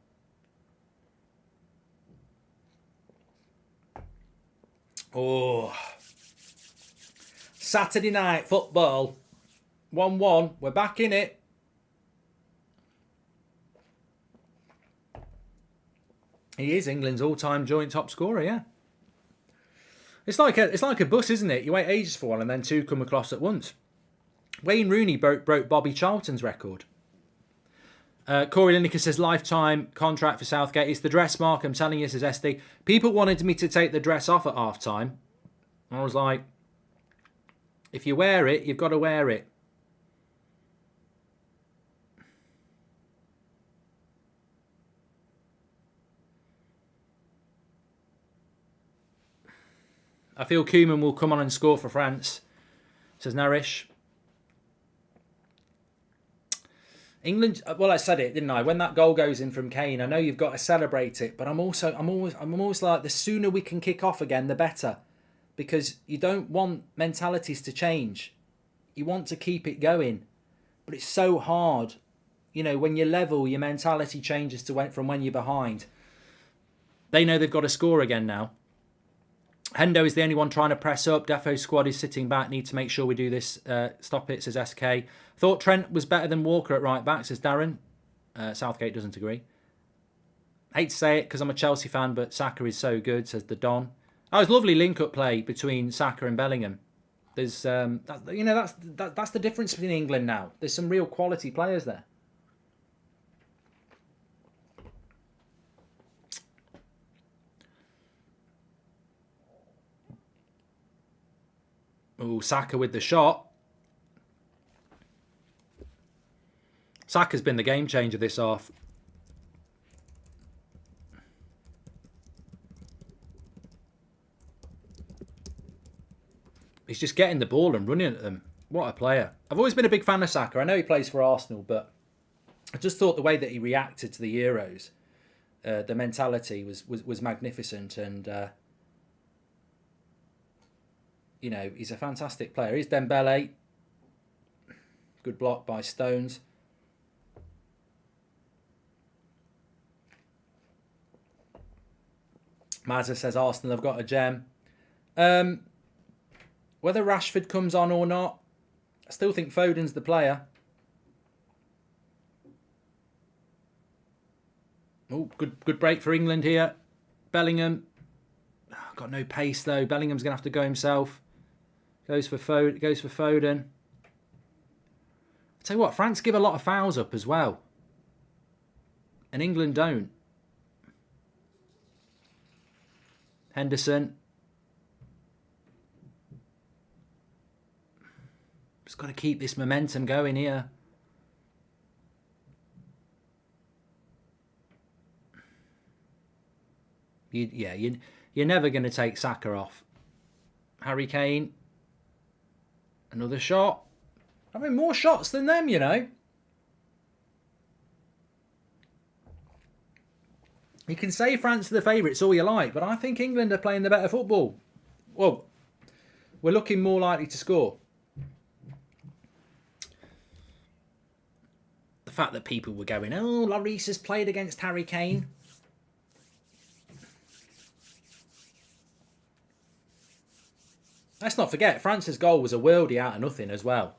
Oh. Saturday night football. 1-1. We're back in it. He is England's all-time joint top scorer, yeah. It's like a bus, isn't it? You wait ages for one and then 2 come across at once. Wayne Rooney broke Bobby Charlton's record. Corey Lineker says, lifetime contract for Southgate. It's the dress, Mark. I'm telling you, says SD. People wanted me to take the dress off at half-time. I was like, if you wear it, you've got to wear it. I feel Koeman will come on and score for France, says Narish. England, well, I said it, didn't I? When that goal goes in from Kane, I know you've got to celebrate it, but I'm always like, the sooner we can kick off again, the better, because you don't want mentalities to change. You want to keep it going, but it's so hard. You know, when you're level, your mentality changes to from when you're behind. They know they've got to score again now. Hendo is the only one trying to press up. Defoe's squad is sitting back. Need to make sure we do this. Stop it, says SK. Thought Trent was better than Walker at right back, says Darren. Southgate doesn't agree. Hate to say it because I'm a Chelsea fan, but Saka is so good, says the Don. That was lovely link-up play between Saka and Bellingham. There's, that's the difference between England now. There's some real quality players there. Oh, Saka with the shot. Saka's been the game changer this half. He's just getting the ball and running at them. What a player. I've always been a big fan of Saka. I know he plays for Arsenal, but I just thought the way that he reacted to the Euros, the mentality was magnificent. And, you know, he's a fantastic player. Here's Dembele. Good block by Stones. Mazza says Arsenal have got a gem. Whether Rashford comes on or not, I still think Foden's the player. Oh, good break for England here. Bellingham. Got no pace though. Bellingham's going to have to go himself. Goes for Foden. I'll tell you what, France give a lot of fouls up as well. And England don't. Henderson. Just got to keep this momentum going here. You're never going to take Saka off. Harry Kane. Another shot. I mean, more shots than them, you know. You can say France are the favourites all you like, but I think England are playing the better football. Well, we're looking more likely to score. The fact that people were going, oh, Lloris has played against Harry Kane. Let's not forget, France's goal was a worldie out of nothing as well.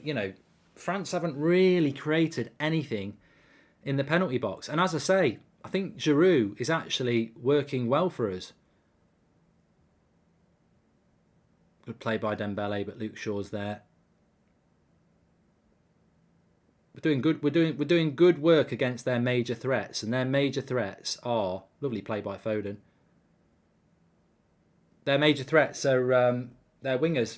You know, France haven't really created anything in the penalty box. And as I say, I think Giroud is actually working well for us. Good play by Dembele, but Luke Shaw's there. We're doing good work against their major threats, and their major threats are lovely play by Foden. Their major threats are their wingers.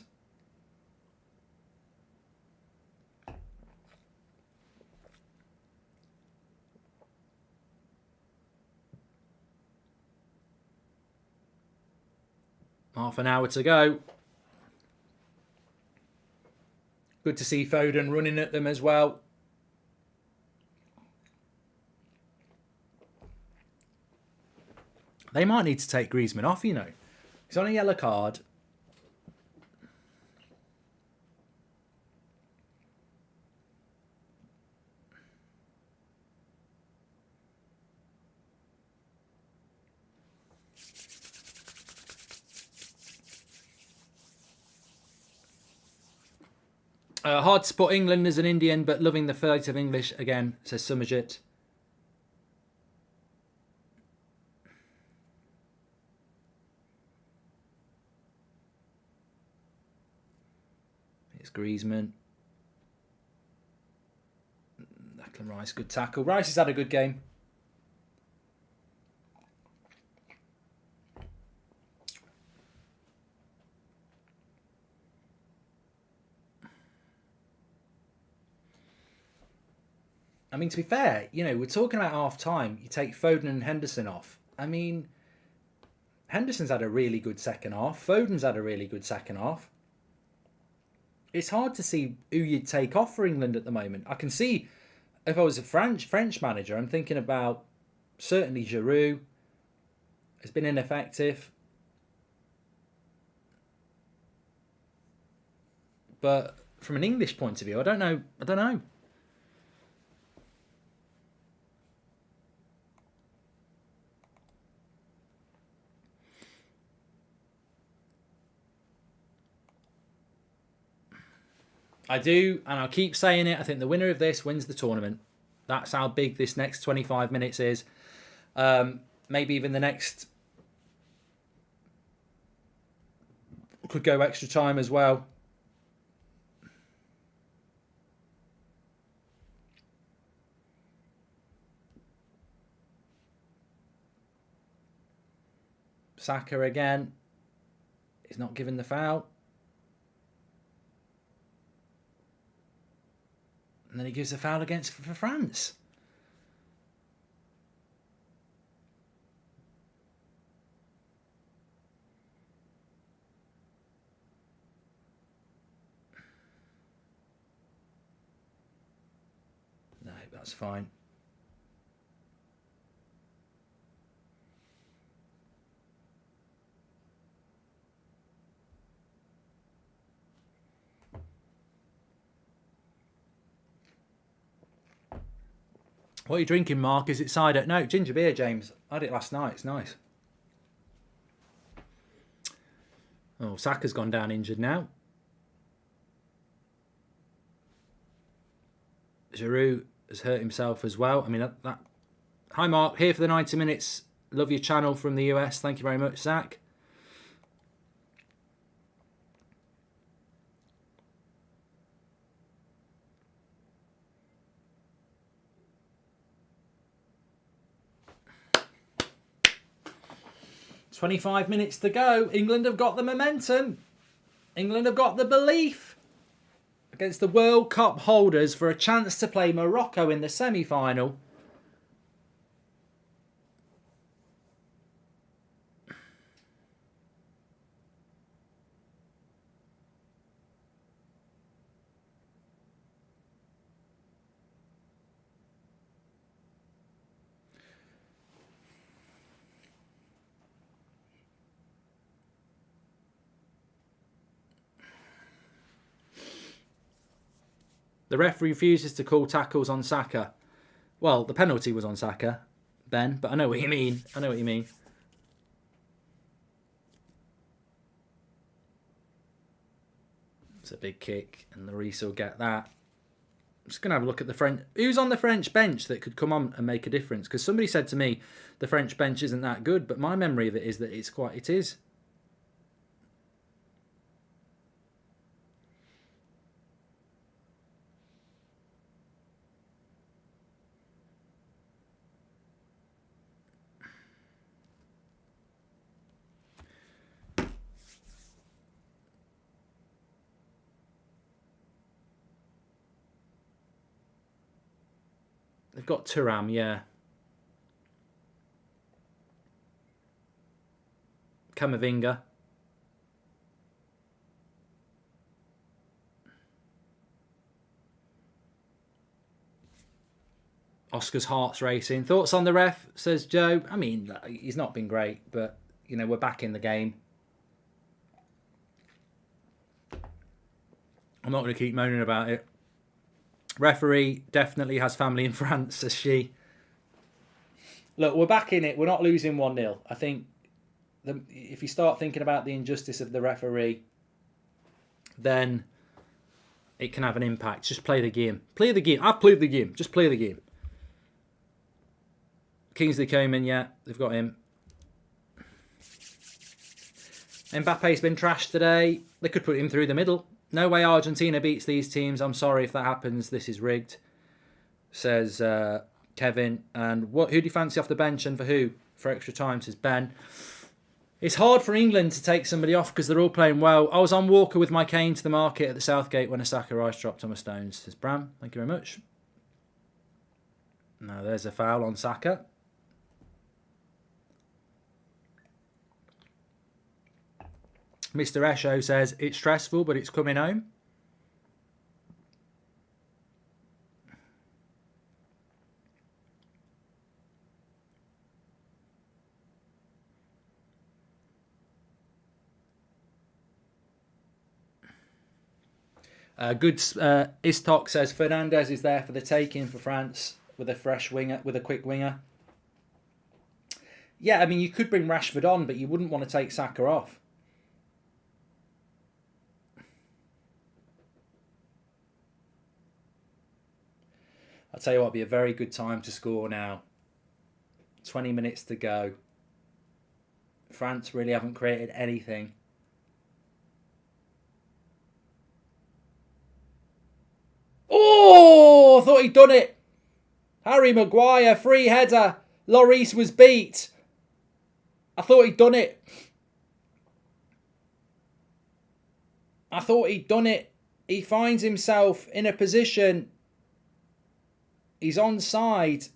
Half an hour to go. Good to see Foden running at them as well. They might need to take Griezmann off, you know. He's on a yellow card. Hard to support England as an Indian, but loving the flight of English again, says Summerjit. It's Griezmann. Declan Rice, good tackle. Rice has had a good game. I mean, to be fair, you know, we're talking about half-time. You take Foden and Henderson off. I mean, Henderson's had a really good second half. Foden's had a really good second half. It's hard to see who you'd take off for England at the moment. I can see, if I was a French manager, I'm thinking about certainly Giroud. Has been ineffective. But from an English point of view, I don't know. I do, and I'll keep saying it. I think the winner of this wins the tournament. That's how big this next 25 minutes is. Maybe even the next could go extra time as well. Saka again. He's not given the foul. And then he gives a foul against for France. That's fine. What are you drinking, Mark? Is it cider? No, ginger beer, James. I had it last night. It's nice. Oh, Saka's gone down injured now. Giroud has hurt himself as well. I mean, that. Hi, Mark. Here for the 90 minutes. Love your channel from the US. Thank you very much, Zach. "25 minutes to go. England have got the momentum. England have got the belief against the World Cup holders for a chance to play Morocco in the semi-final. The referee refuses to call tackles on Saka. Well, the penalty was on Saka, Ben, but I know what you mean. I know what you mean. It's a big kick, and Lloris will get that. I'm just going to have a look at the French. Who's on the French bench that could come on and make a difference? Because somebody said to me the French bench isn't that good, but my memory of it is that it is. They've got Thuram, yeah. Camavinga. Oscar's heart's racing. Thoughts on the ref, says Joe. I mean, he's not been great, but, you know, we're back in the game. I'm not going to keep moaning about it. Referee definitely has family in France, says she. Look, we're back in it. We're not losing 1-0. I think if you start thinking about the injustice of the referee, then it can have an impact. Just play the game. Play the game. I've played the game. Just play the game. Kingsley Coman, yeah, they've got him. Mbappe's been trashed today. They could put him through the middle. No way Argentina beats these teams. I'm sorry if that happens. This is rigged, says Kevin. And who do you fancy off the bench and for who? For extra time, says Ben. It's hard for England to take somebody off because they're all playing well. I was on Walker with my cane to the market at the Southgate when a sack of rice dropped on my stones, says Bram. Thank you very much. Now there's a foul on Saka. Mr. Esho says, it's stressful, but it's coming home. Istok says, Fernandez is there for the taking for France with a fresh winger, with a quick winger. Yeah, I mean, you could bring Rashford on, but you wouldn't want to take Saka off. I'll tell you what, it'll be a very good time to score now. 20 minutes to go. France really haven't created anything. Oh, I thought he'd done it. Harry Maguire, free header. Lloris was beat. I thought he'd done it. I thought he'd done it. He finds himself in a position. He's onside.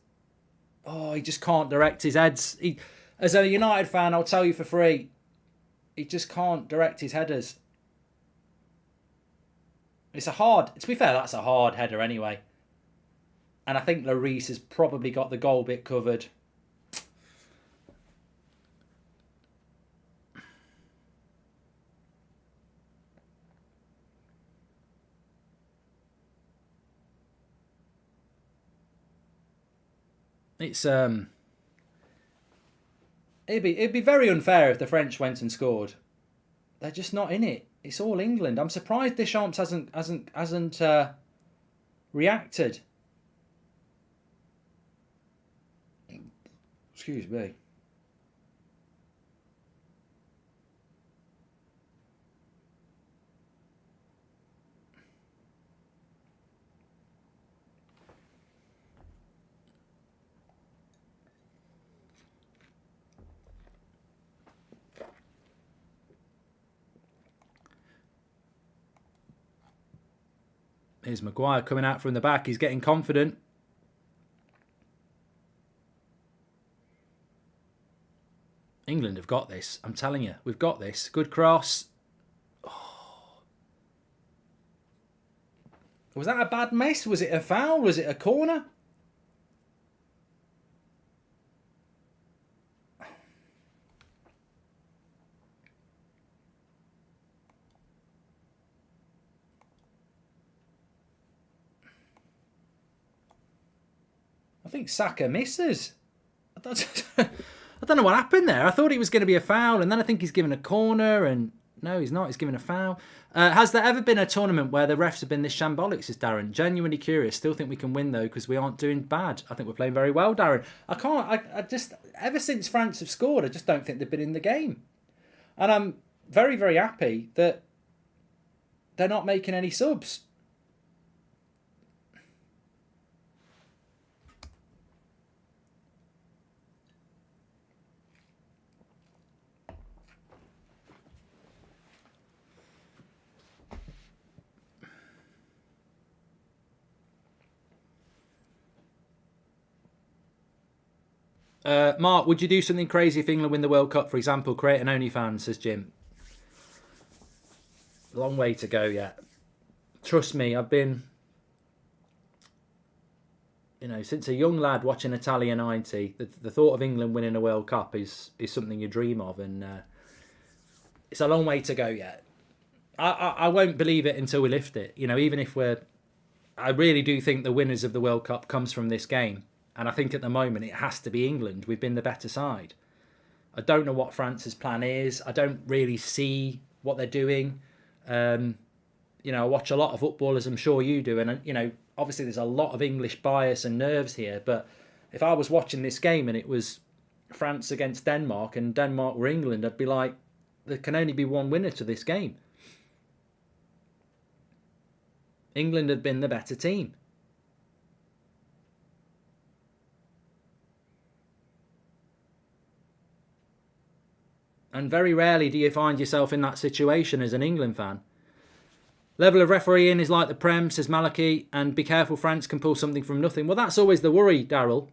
Oh, he just can't direct his heads. As a United fan, I'll tell you for free, he just can't direct his headers. To be fair, that's a hard header anyway. And I think Lloris has probably got the goal bit covered. It's it'd be very unfair if the French went and scored. They're just not in it. It's all England. I'm surprised Deschamps hasn't reacted. Excuse me. Here's Maguire coming out from the back. He's getting confident. England have got this. I'm telling you, we've got this. Good cross. Oh. Was that a bad miss? Was it a foul? Was it a corner? I think Saka misses. I don't know what happened there. I thought it was going to be a foul, and then I think he's given a corner, and no, he's not. He's given a foul. Has there ever been a tournament where the refs have been this shambolic, says Darren? Genuinely curious. Still think we can win, though, because we aren't doing bad. I think we're playing very well, Darren. I just, ever since France have scored, I just don't think they've been in the game. And I'm very, very happy that they're not making any subs. Mark, would you do something crazy if England win the World Cup? For example, create an OnlyFans, says Jim. Long way to go yet. Trust me, I've been, since a young lad watching Italia 90, the thought of England winning a World Cup is something you dream of, and it's a long way to go yet. I won't believe it until we lift it. Even if I really do think the winners of the World Cup comes from this game. And I think at the moment it has to be England. We've been the better side. I don't know what France's plan is. I don't really see what they're doing. I watch a lot of football, as I'm sure you do. And, obviously there's a lot of English bias and nerves here. But if I was watching this game and it was France against Denmark and Denmark were England, I'd be like, there can only be one winner to this game. England had been the better team. And very rarely do you find yourself in that situation as an England fan. Level of refereeing is like the Prem, says Maliki, and be careful, France can pull something from nothing. Well, that's always the worry, Daryl.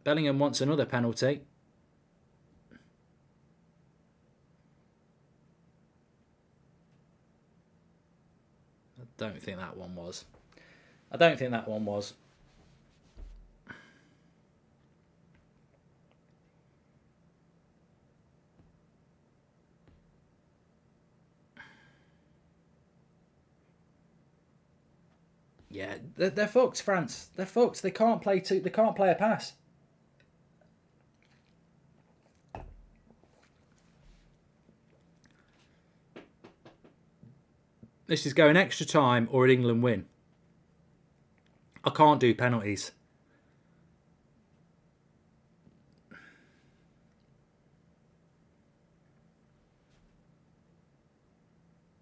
Bellingham wants another penalty. I don't think that one was. Yeah, they're fucked, France. They're fucked. They can't play a pass. This is going extra time or an England win. I can't do penalties.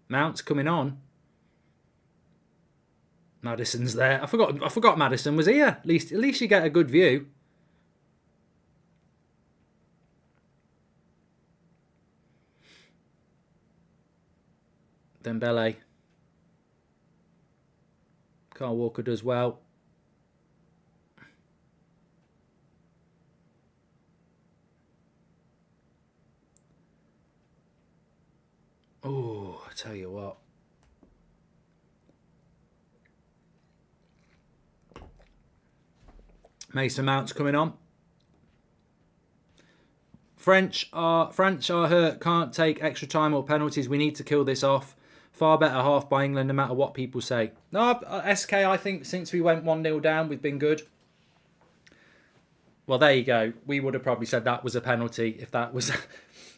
Mount's coming on. Maddison's there. I forgot Maddison was here. At least you get a good view. Dembele. Kyle Walker does well. Oh, I tell you what. Mason Mount's coming on. France are hurt, can't take extra time or penalties. We need to kill this off. Far better half by England, no matter what people say. No, SK, I think since we went 1-0 down, we've been good. Well, there you go. We would have probably said that was a penalty if that was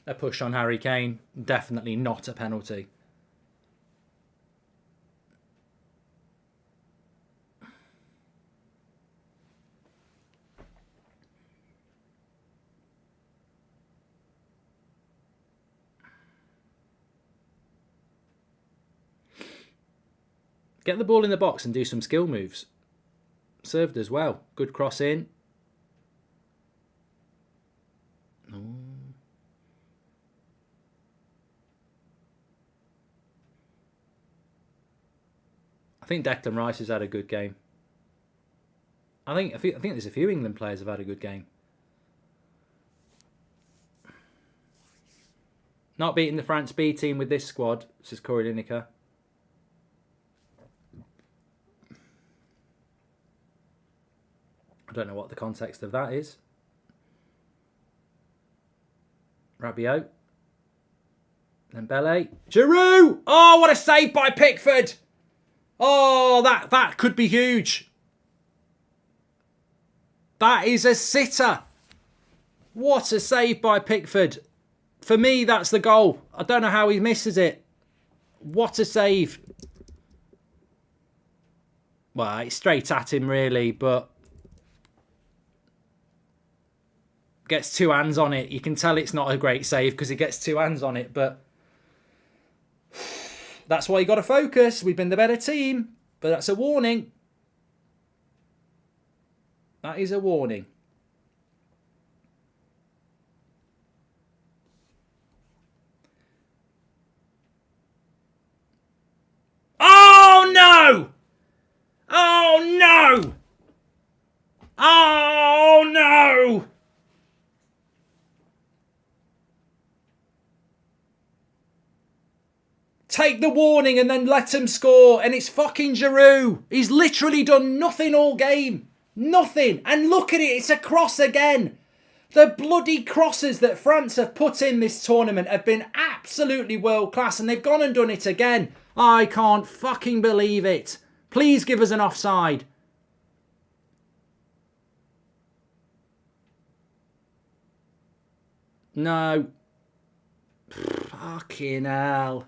a push on Harry Kane. Definitely not a penalty. Get the ball in the box and do some skill moves. Served as well. Good cross in. Oh. I think Declan Rice has had a good game. I think there's a few England players have had a good game. Not beating the France B team with this squad, says Corey Lineker. I don't know what the context of that is. Rabiot. Then Bele. Giroud! Oh, what a save by Pickford! Oh, that could be huge. That is a sitter. What a save by Pickford. For me, that's the goal. I don't know how he misses it. What a save. Well, it's straight at him, really, but gets two hands on it. You can tell it's not a great save because he gets two hands on it, but that's why you got to focus. We've been the better team, but that's a warning. That is a warning. Oh, no! Oh, no! Oh, no! Take the warning and then let him score. And it's fucking Giroud. He's literally done nothing all game. Nothing. And look at it. It's a cross again. The bloody crosses that France have put in this tournament have been absolutely world class. And they've gone and done it again. I can't fucking believe it. Please give us an offside. No. Fucking hell.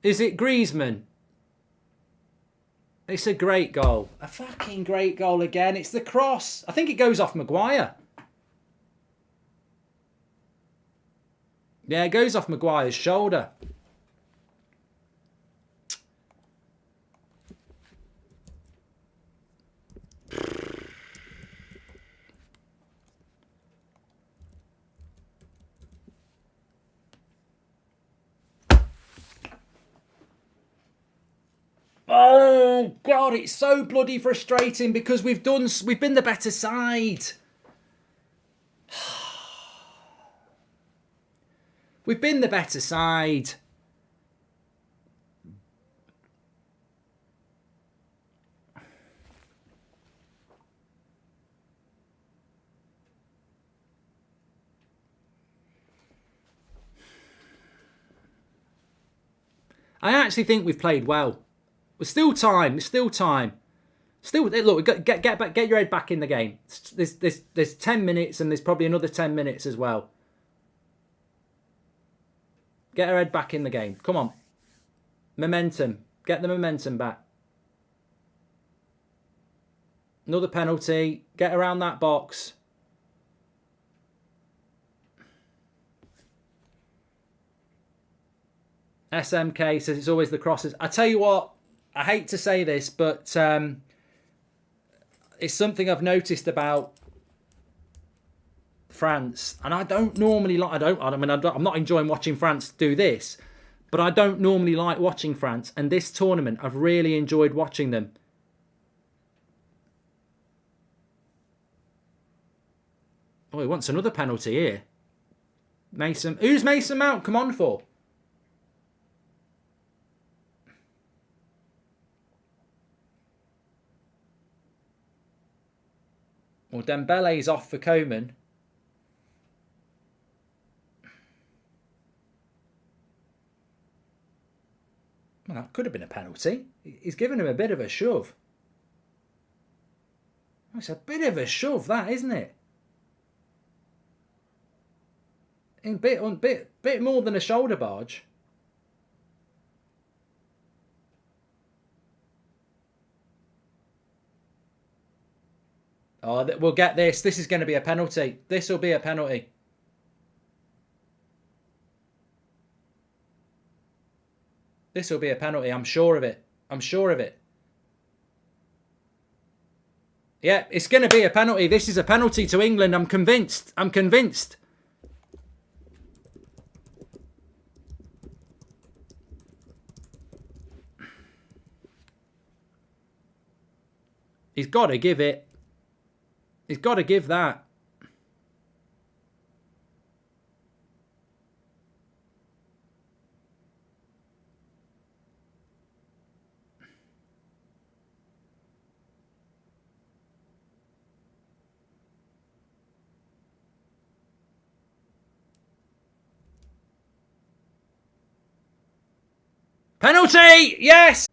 Is it Griezmann? It's a great goal. A fucking great goal again. It's the cross. I think it goes off Maguire. Yeah, it goes off Maguire's shoulder. Oh God, it's so bloody frustrating because we've been the better side. We've been the better side. I actually think we've played well. There's still time. There's still time. Still, look, get back, get your head back in the game. There's 10 minutes and there's probably another 10 minutes as well. Get her head back in the game. Come on. Momentum. Get the momentum back. Another penalty. Get around that box. SMK says it's always the crosses. I tell you what, I hate to say this, but it's something I've noticed about France, and I don't normally like. I'm not enjoying watching France do this, but I don't normally like watching France. And this tournament, I've really enjoyed watching them. Oh, he wants another penalty here. Mason, who's Mason Mount come on for? Well, Dembele's off for Coman. Well, that could have been a penalty. He's given him a bit of a shove. It's a bit of a shove, that, isn't it? A bit more than a shoulder barge. Oh, we'll get this. This is going to be a penalty. This will be a penalty. This will be a penalty. I'm sure of it. I'm sure of it. Yeah, it's going to be a penalty. This is a penalty to England. I'm convinced. I'm convinced. He's got to give it. He's got to give that. Penalty! Yes!